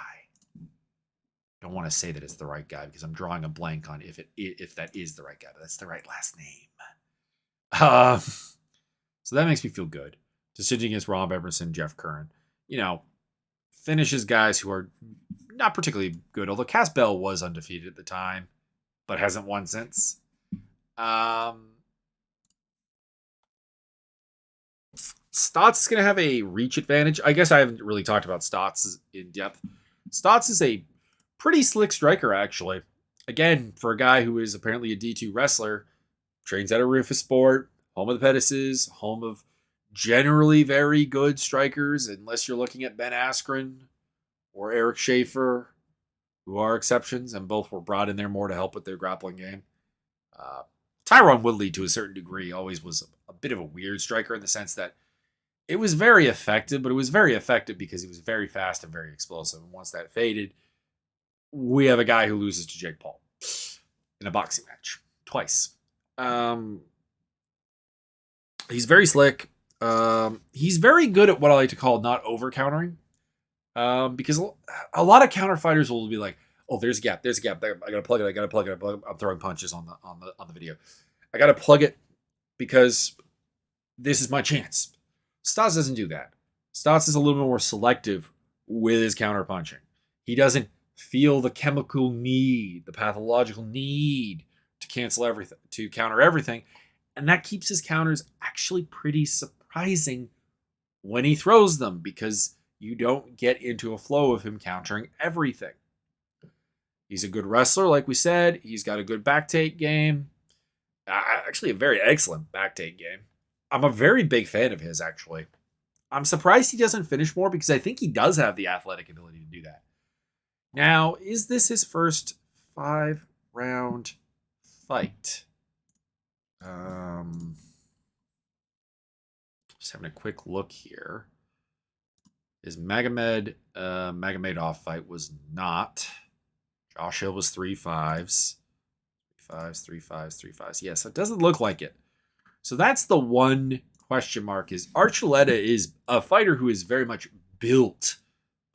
Don't want to say that it's the right guy because I'm drawing a blank on if that is the right guy, but that's the right last name. So that makes me feel good. Decision against Rob Emerson, Jeff Curran. Finishes guys who are not particularly good, although Caspel was undefeated at the time, but hasn't won since. Stotts is going to have a reach advantage. I guess I haven't really talked about Stotts in depth. Stotts is a pretty slick striker, actually. Again, for a guy who is apparently a D2 wrestler, trains out of Rufus Sport, home of the Pettises, home of generally very good strikers, unless you're looking at Ben Askren or Eric Schaefer, who are exceptions, and both were brought in there more to help with their grappling game. Tyron Woodley, to a certain degree, always was a bit of a weird striker in the sense that it was very effective, but it was very effective because he was very fast and very explosive. And once that faded, we have a guy who loses to Jake Paul in a boxing match twice. He's very slick. He's very good at what I like to call not over countering. Because a lot of counter fighters will be like, "Oh, there's a gap. I gotta plug it. I'm throwing punches on the video. I gotta plug it because this is my chance." Stotts doesn't do that. Stotts is a little more selective with his counter punching. He doesn't feel the chemical need, the pathological need to cancel everything, to counter everything, and that keeps his counters actually pretty surprising when he throws them because you don't get into a flow of him countering everything. He's a good wrestler, like we said. He's got a good back take game. Actually, a very excellent back take game. I'm a very big fan of his, actually. I'm surprised he doesn't finish more because I think he does have the athletic ability to do that. Now, is this his first 5-round fight? Just having a quick look here. His Magomedov fight was not. Josh Hill was 3-5s. 3-5s. Yes, it doesn't look like it. So that's the one question mark is Archuleta is a fighter who is very much built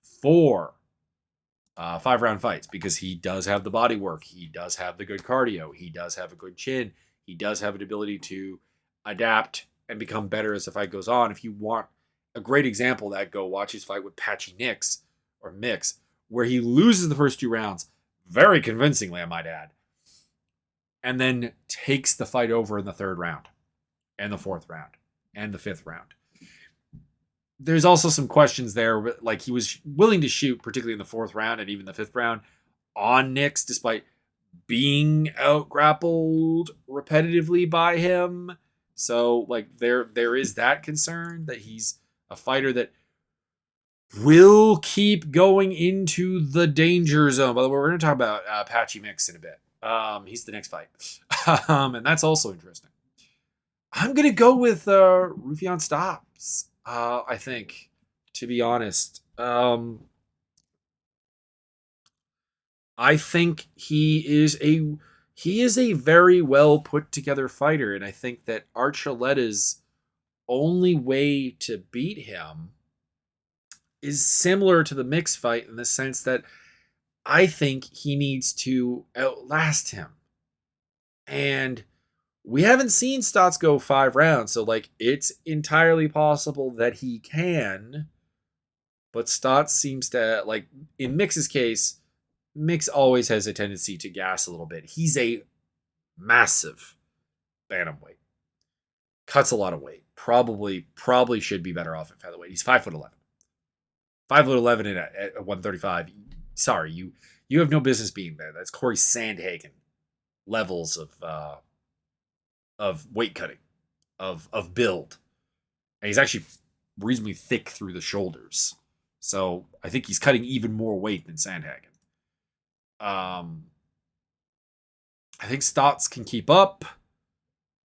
for 5-round fights because he does have the body work. He does have the good cardio. He does have a good chin. He does have an ability to adapt and become better as the fight goes on. If you want a great example of that, go watch his fight with Patchy Mix, where he loses the first 2 rounds very convincingly, I might add, and then takes the fight over in the 3rd round and the 4th round and the 5th round. There's also some questions there, like he was willing to shoot, particularly in the 4th round and even the 5th round, on Nix, despite being out-grappled repetitively by him. So, like, there is that concern that he's a fighter that will keep going into the danger zone. By the way, we're going to talk about Patchy Mix in a bit. He's the next fight. And that's also interesting. I'm going to go with Rufian Stops, I think, to be honest. I think he is a very well put together fighter, and I think that Archuleta's only way to beat him is similar to the Mix fight in the sense that I think he needs to outlast him. And We haven't seen Stotts go 5 rounds, so like it's entirely possible that he can. But Stotts seems to, like, in Mix's case, Mix always has a tendency to gas a little bit. He's a massive bantamweight, cuts a lot of weight. Probably should be better off at featherweight. He's 5'11", 5'11" at 135. Sorry, you have no business being there. That's Corey Sandhagen levels of weight cutting, of build, and he's actually reasonably thick through the shoulders. So I think he's cutting even more weight than Sandhagen. I think Stotts can keep up.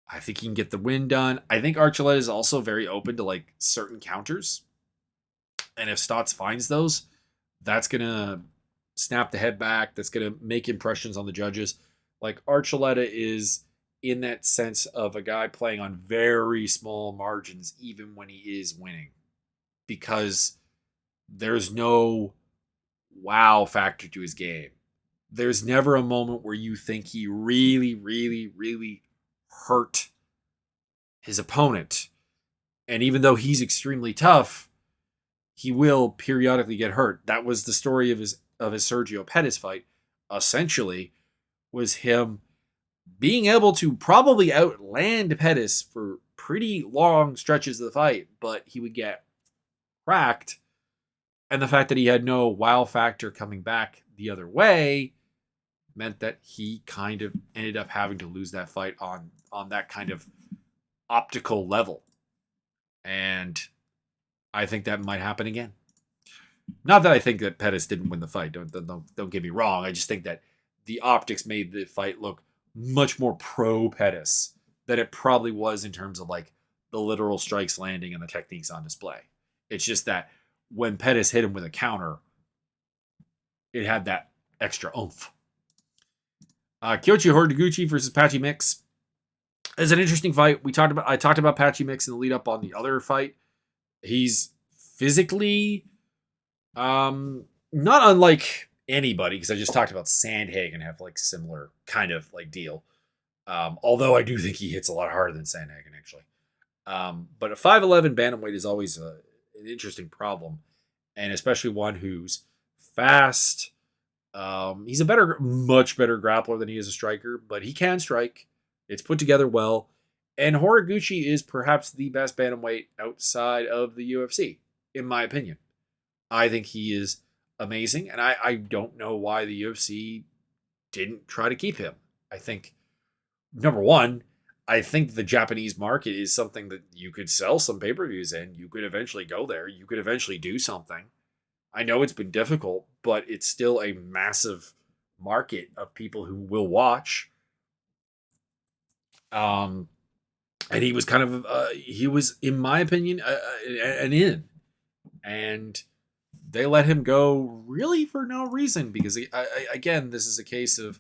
I think he can get the win done. I think Archuleta is also very open to like certain counters. And if Stotts finds those, that's going to snap the head back. That's going to make impressions on the judges. Like Archuleta is in that sense of a guy playing on very small margins, even when he is winning. Because there's no wow factor to his game. There's never a moment where you think he really, really, really hurt his opponent. And even though he's extremely tough, he will periodically get hurt. That was the story of his Sergio Pettis fight, essentially, was him being able to probably outland Pettis for pretty long stretches of the fight, but he would get cracked. And the fact that he had no wow factor coming back the other way meant that he kind of ended up having to lose that fight on that kind of optical level. And I think that might happen again. Not that I think that Pettis didn't win the fight. Don't get me wrong. I just think that the optics made the fight look much more pro Pettis than it probably was in terms of like the literal strikes landing and the techniques on display. It's just that when Pettis hit him with a counter, it had that extra oomph. Kyoichi Horiguchi versus Patchy Mix is an interesting fight. I talked about Patchy Mix in the lead up on the other fight. He's physically not unlike anybody, because I just talked about Sandhagen have like similar kind of like deal. Although I do think he hits a lot harder than Sandhagen actually. But a 5'11" bantamweight is always an interesting problem, and especially one who's fast. He's much better grappler than he is a striker, but he can strike. It's put together well. And Horiguchi is perhaps the best bantamweight outside of the UFC, in my opinion. I think he is amazing, and I don't know why the UFC didn't try to keep him. I think, number one, I think the Japanese market is something that you could sell some pay-per-views in. You could eventually go there. You could eventually do something. I know it's been difficult, but it's still a massive market of people who will watch. And he was kind of, in my opinion, an in. And they let him go really for no reason, because, again, this is a case of,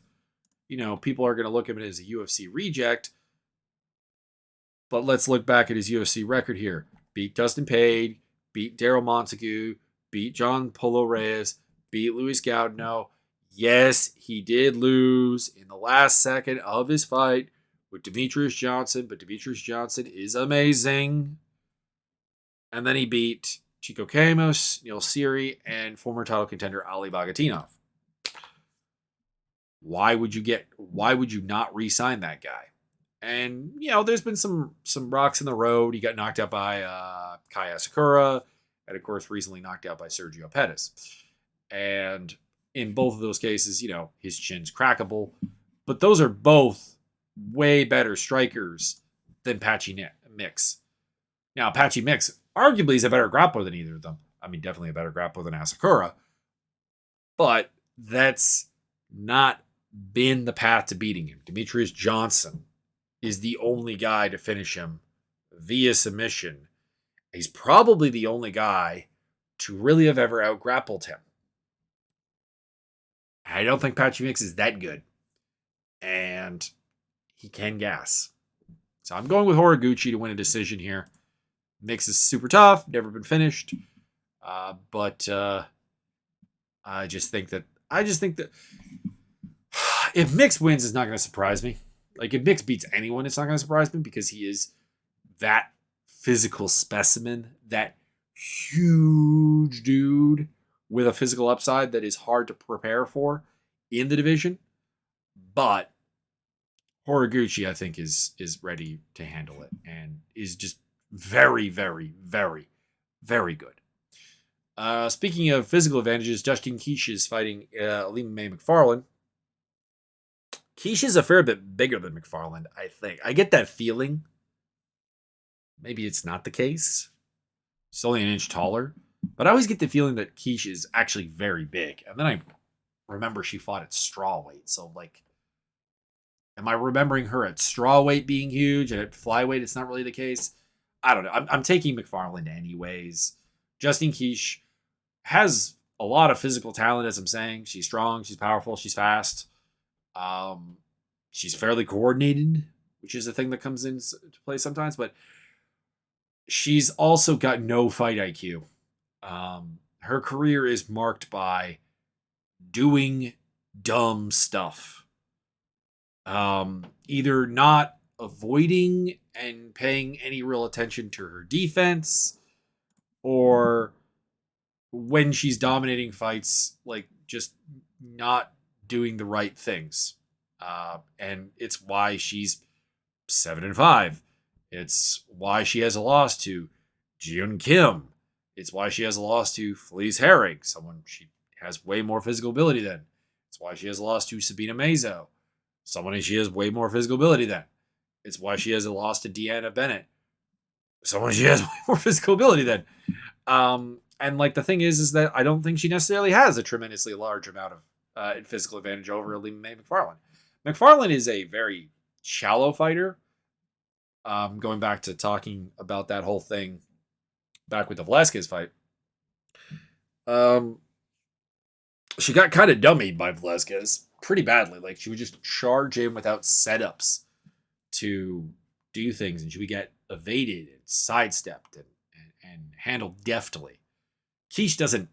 people are going to look at him as a UFC reject. But let's look back at his UFC record here. Beat Dustin Page, beat Daryl Montague, beat John Polo Reyes, beat Luis Gaudino. Yes, he did lose in the last second of his fight with Demetrius Johnson, but Demetrius Johnson is amazing. And then he beat Chico Camus, Neal Siri, and former title contender Ali Bagatinov. Why would you not re-sign that guy? And, there's been some rocks in the road. He got knocked out by Kai Asakura, and, of course, recently knocked out by Sergio Pettis. And in both of those cases, his chin's crackable. But those are both way better strikers than Patchy Mix. Now, Patchy Mix arguably is a better grappler than either of them. I mean, definitely a better grappler than Asakura. But that's not been the path to beating him. Demetrius Johnson is the only guy to finish him via submission. He's probably the only guy to really have ever out-grappled him. I don't think Patchy Mix is that good. And he can gas. So I'm going with Horiguchi to win a decision here. Mix is super tough, never been finished. But I just think that if Mix wins, it's not going to surprise me. Like, if Mix beats anyone, it's not going to surprise me because he is that physical specimen, that huge dude with a physical upside that is hard to prepare for in the division. But Horiguchi, I think, is ready to handle it and is just very, very, very, very good. Speaking of physical advantages, Justin Keisha is fighting Lima May McFarland. Keisha's a fair bit bigger than McFarland, I think. I get that feeling. Maybe it's not the case. She's only an inch taller. But I always get the feeling that Keisha is actually very big. And then I remember she fought at strawweight. So, like, am I remembering her at strawweight being huge and at flyweight it's not really the case? I don't know. I'm taking McFarland anyways. Justin Keisha has a lot of physical talent, as I'm saying. She's strong, she's powerful, she's fast. She's fairly coordinated, which is a thing that comes into play sometimes, but she's also got no fight IQ. Her career is marked by doing dumb stuff. Either not avoiding and paying any real attention to her defense, or when she's dominating fights, like just not doing the right things. And it's why she's 7-5. It's why she has a loss to Jiun Kim. It's why she has a loss to Felice Herrig, someone she has way more physical ability than. It's why she has a loss to Sabina Mazo, someone she has way more physical ability than. It's why she has a loss to Deanna Bennett, someone she has way more physical ability than. And like the thing is that I don't think she necessarily has a tremendously large amount of physical advantage over Lima May McFarland. McFarland is a very shallow fighter. Going back to talking about that whole thing back with the Velazquez fight. She got kind of dummied by Velazquez pretty badly. Like, she would just charge in without setups to do things, and she would get evaded and sidestepped and handled deftly. Keisha doesn't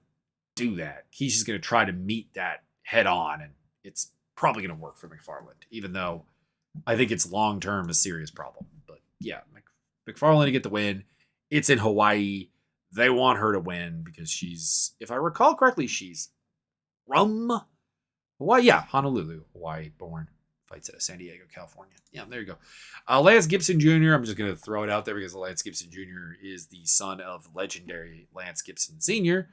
do that. Keisha's going to try to meet that head on, and it's probably going to work for McFarland, even though I think it's long-term a serious problem. But yeah, McFarland to get the win. It's in Hawaii. They want her to win because she's, if I recall correctly, she's from Hawaii. Yeah, Honolulu, Hawaii born. Fights at San Diego, California. Yeah, there you go. Lance Gibson Jr., I'm just going to throw it out there because Lance Gibson Jr. is the son of legendary Lance Gibson Sr.,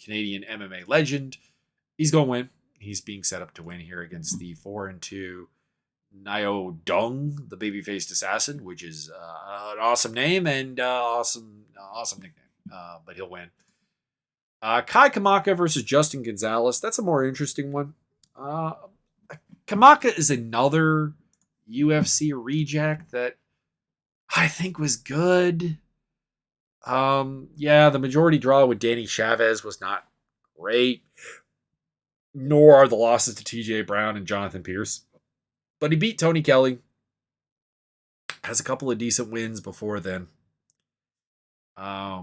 Canadian MMA legend. He's going to win. He's being set up to win here against the 4-2 Nio Dong, the baby-faced assassin, which is an awesome name and awesome nickname. But he'll win. Kai Kamaka versus Justin Gonzalez. That's a more interesting one. Kamaka is another UFC reject that I think was good. Yeah, the majority draw with Danny Chavez was not great. Nor are the losses to TJ Brown and Jonathan Pierce. But he beat Tony Kelly. Has a couple of decent wins before then. I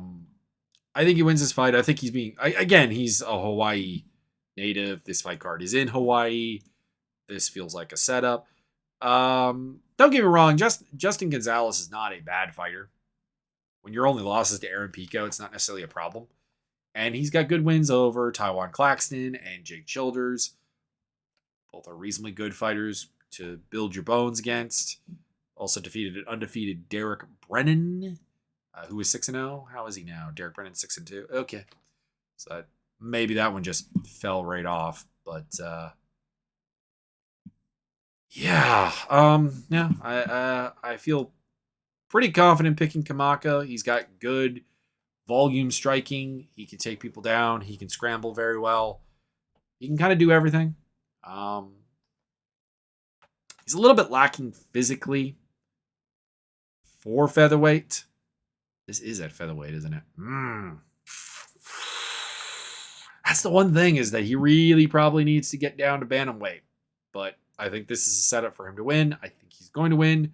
think he wins this fight. I think he's being... Again, he's a Hawaii native. This fight card is in Hawaii. This feels like a setup. Don't get me wrong. Justin Gonzalez is not a bad fighter. When your only loss is to Aaron Pico, it's not necessarily a problem. And he's got good wins over Taiwan Claxton and Jake Childers. Both are reasonably good fighters to build your bones against. Also defeated an undefeated Derek Brennan, who is 6-0. How is he now? Derek Brennan 6-2. Okay. So maybe that one just fell right off. But yeah. I feel pretty confident picking Kamaka. He's got good volume striking. He can take people down. He can scramble very well. He can kind of do everything. He's a little bit lacking physically for featherweight. This is at featherweight, isn't it? That's the one thing, is that he really probably needs to get down to bantamweight. But I think this is a setup for him to win. I think he's going to win.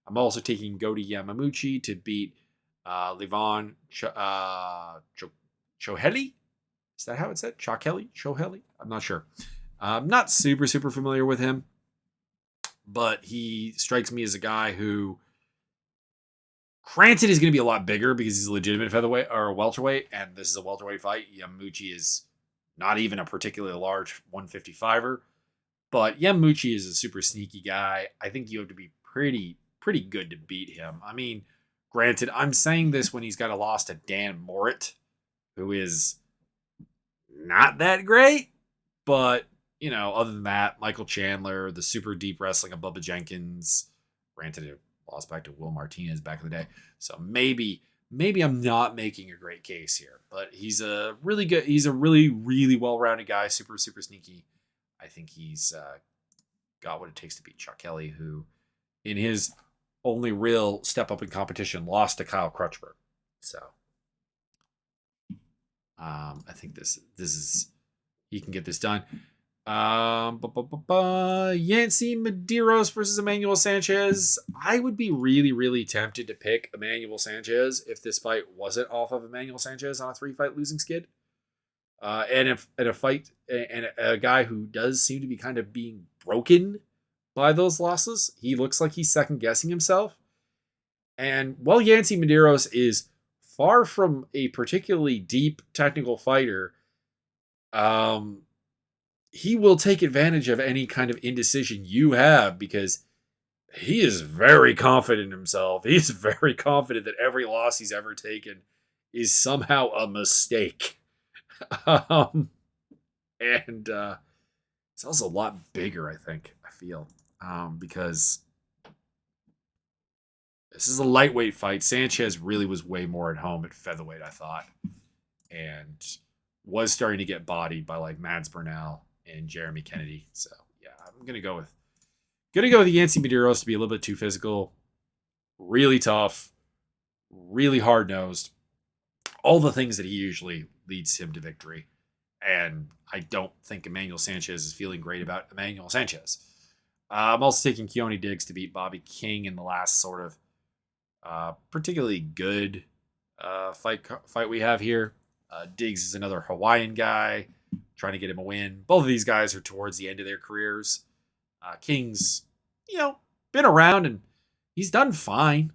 I'm also taking Godi Yamamuchi to beat Levon Choheli. Is that how it's said? Choheli? I'm not sure. I'm not super familiar with him. but he strikes me as a guy who, granted, is going to be a lot bigger because he's a legitimate featherweight or a welterweight, and this is a welterweight fight. Yamaguchi is not even a particularly large 155er, but Yamaguchi is a super sneaky guy. I think you have to be pretty good to beat him. I mean, granted, I'm saying this when he's got a loss to Dan Morit, who is not that great, but, you know, other than that, Michael Chandler, the super deep wrestling of Bubba Jenkins, granted it lost back to Will Martinez back in the day. So maybe I'm not making a great case here, but he's a really well-rounded guy, super sneaky. I think he's got what it takes to beat Chuck Kelly, who in his only real step up in competition lost to Kyle Crutchberg. So I think this is, he can get this done. Yancy Medeiros versus Emmanuel Sanchez. I would be really tempted to pick Emmanuel Sanchez if this fight wasn't off of Emmanuel Sanchez on a 3-fight losing skid. And a guy who does seem to be kind of being broken by those losses. He looks like he's second guessing himself. And while Yancy Medeiros is far from a particularly deep technical fighter, he will take advantage of any kind of indecision you have because he is very confident in himself. He's very confident that every loss he's ever taken is somehow a mistake. And it's also a lot bigger, I feel, because this is a lightweight fight. Sanchez really was way more at home at featherweight, I thought, and was starting to get bodied by like Mads Burnell and Jeremy Kennedy. So yeah, I'm gonna go with Yancy Medeiros to be a little bit too physical, really tough, really hard nosed, all the things that he usually leads him to victory. And I don't think Emmanuel Sanchez is feeling great about Emmanuel Sanchez. I'm also taking Keone Diggs to beat Bobby King in the last sort of particularly good fight we have here. Diggs is another Hawaiian guy trying to get him a win. Both of these guys are towards the end of their careers. King's, been around and he's done fine.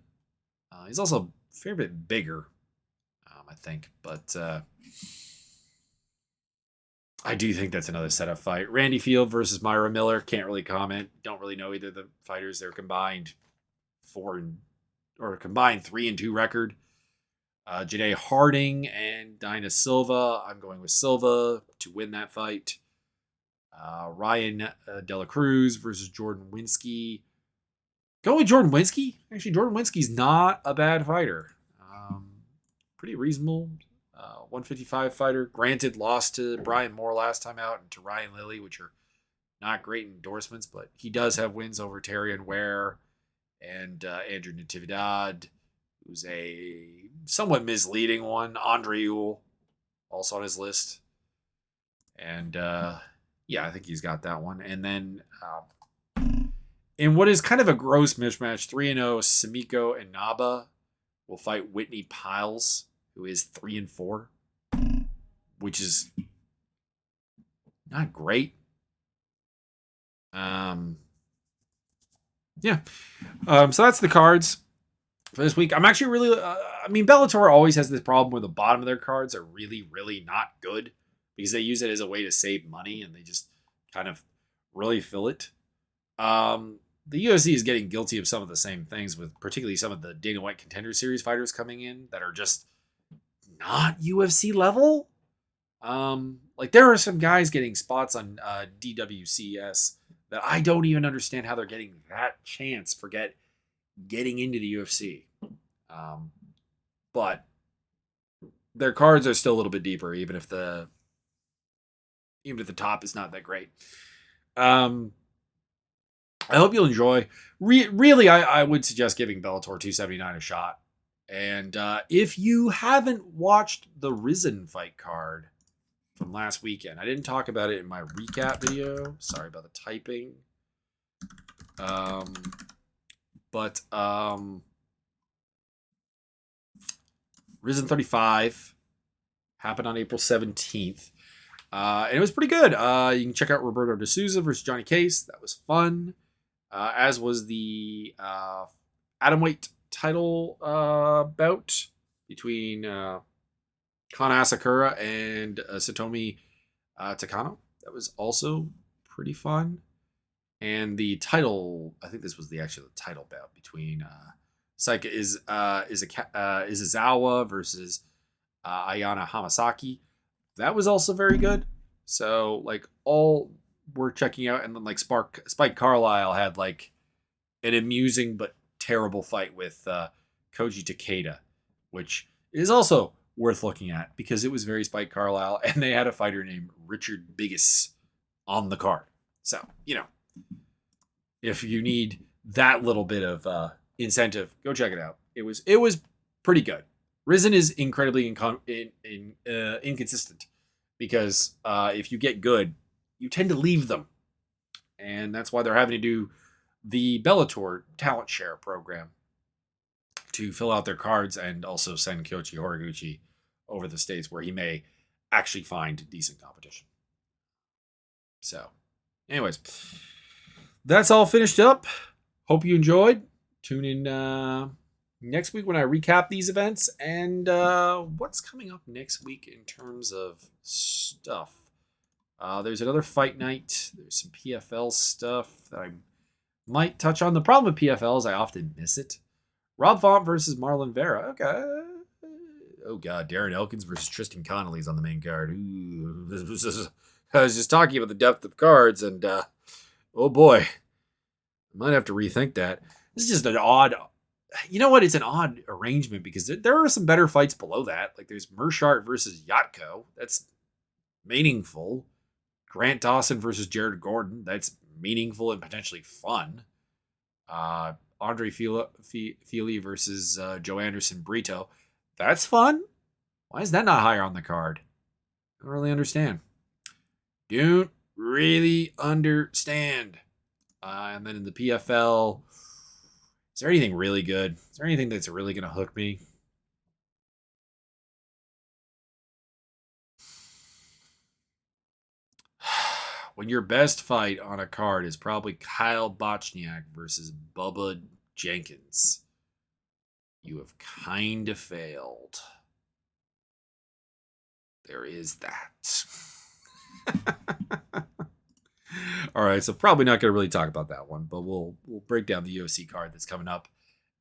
He's also a fair bit bigger, I think. But I do think that's another setup fight. Randy Field versus Myra Miller. Can't really comment. Don't really know either of the fighters. They're combined 3-2 record. Janae Harding and Dinah Silva. I'm going with Silva to win that fight. Ryan De La Cruz versus Jordan Winsky. Go with Jordan Winsky. Actually, Jordan Winsky's not a bad fighter. Pretty reasonable. 155 fighter. Granted, lost to Brian Moore last time out and to Ryan Lilly, which are not great endorsements, but he does have wins over Terrion Ware and Andrew Natividad, who's a somewhat misleading one. Andre Ewell, also on his list. And I think he's got that one. And then in what is kind of a gross mismatch, 3-0, Samiko and Naba will fight Whitney Piles, who is 3-4, which is not great. So that's the cards for this week. I'm actually really, Bellator always has this problem where the bottom of their cards are really not good because they use it as a way to save money and they just kind of really fill it. The UFC is getting guilty of some of the same things with particularly some of the Dana White Contender Series fighters coming in that are just not UFC level. Like there are some guys getting spots on DWCS that I don't even understand how they're getting that chance. Forget getting into the UFC. But their cards are still a little bit deeper, even if the top is not that great. I hope you'll enjoy. Really, I would suggest giving Bellator 279 a shot. And if you haven't watched the Risen fight card from last weekend, I didn't talk about it in my recap video. Sorry about the typing. But Risen 35 happened on April 17th. And it was pretty good. You can check out Roberto D'Souza versus Johnny Case. That was fun. as was the atomweight title bout between Kana Asakura and Satomi Takano. That was also pretty fun. And the title, I think this was the title bout between Saika Izazawa versus Ayana Hamasaki. That was also very good. So like all we're checking out, and then like Spike Carlisle had like an amusing but terrible fight with Koji Takeda, which is also worth looking at because it was very Spike Carlisle, and they had a fighter named Richard Biggis on the card. So, if you need that little bit of incentive, go check it out. It was pretty good. Risen is incredibly inconsistent because if you get good, you tend to leave them. And that's why they're having to do the Bellator talent share program to fill out their cards and also send Kyoichi Horiguchi over the States where he may actually find decent competition. So, anyways, that's all finished up. Hope you enjoyed. Tune in next week when I recap these events and what's coming up next week in terms of stuff. There's another fight night. There's some PFL stuff that I might touch on. The problem with PFL is I often miss it. Rob Font versus Marlon Vera. Okay. Oh, God. Darren Elkins versus Tristan Connolly's on the main card. Ooh, I was just talking about the depth of cards, and oh, boy. I might have to rethink that. This is just an odd... You know what? It's an odd arrangement because there are some better fights below that. Like there's Mershart versus Yatko. That's meaningful. Grant Dawson versus Jared Gordon. That's meaningful and potentially fun. Andre Fili versus Joe Anderson Brito. That's fun. Why is that not higher on the card? I don't really understand. Don't really understand. And then in the PFL, is there anything really good? Is there anything that's really going to hook me? When your best fight on a card is probably Kyle Bochniak versus Bubba Jenkins, you have kind of failed. There is that. All right, so probably not going to really talk about that one, but we'll break down the UFC card that's coming up,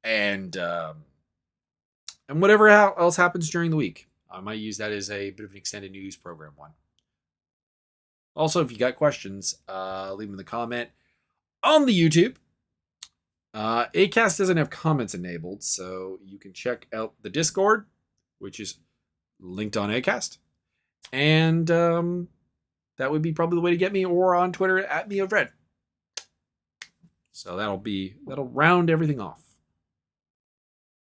and whatever else happens during the week. I might use that as a bit of an extended news program one. Also, if you got questions, leave them in the comment on the YouTube. Acast doesn't have comments enabled, so you can check out the Discord, which is linked on Acast. And that would be probably the way to get me, or on Twitter at @MeOfRed. So that'll round everything off.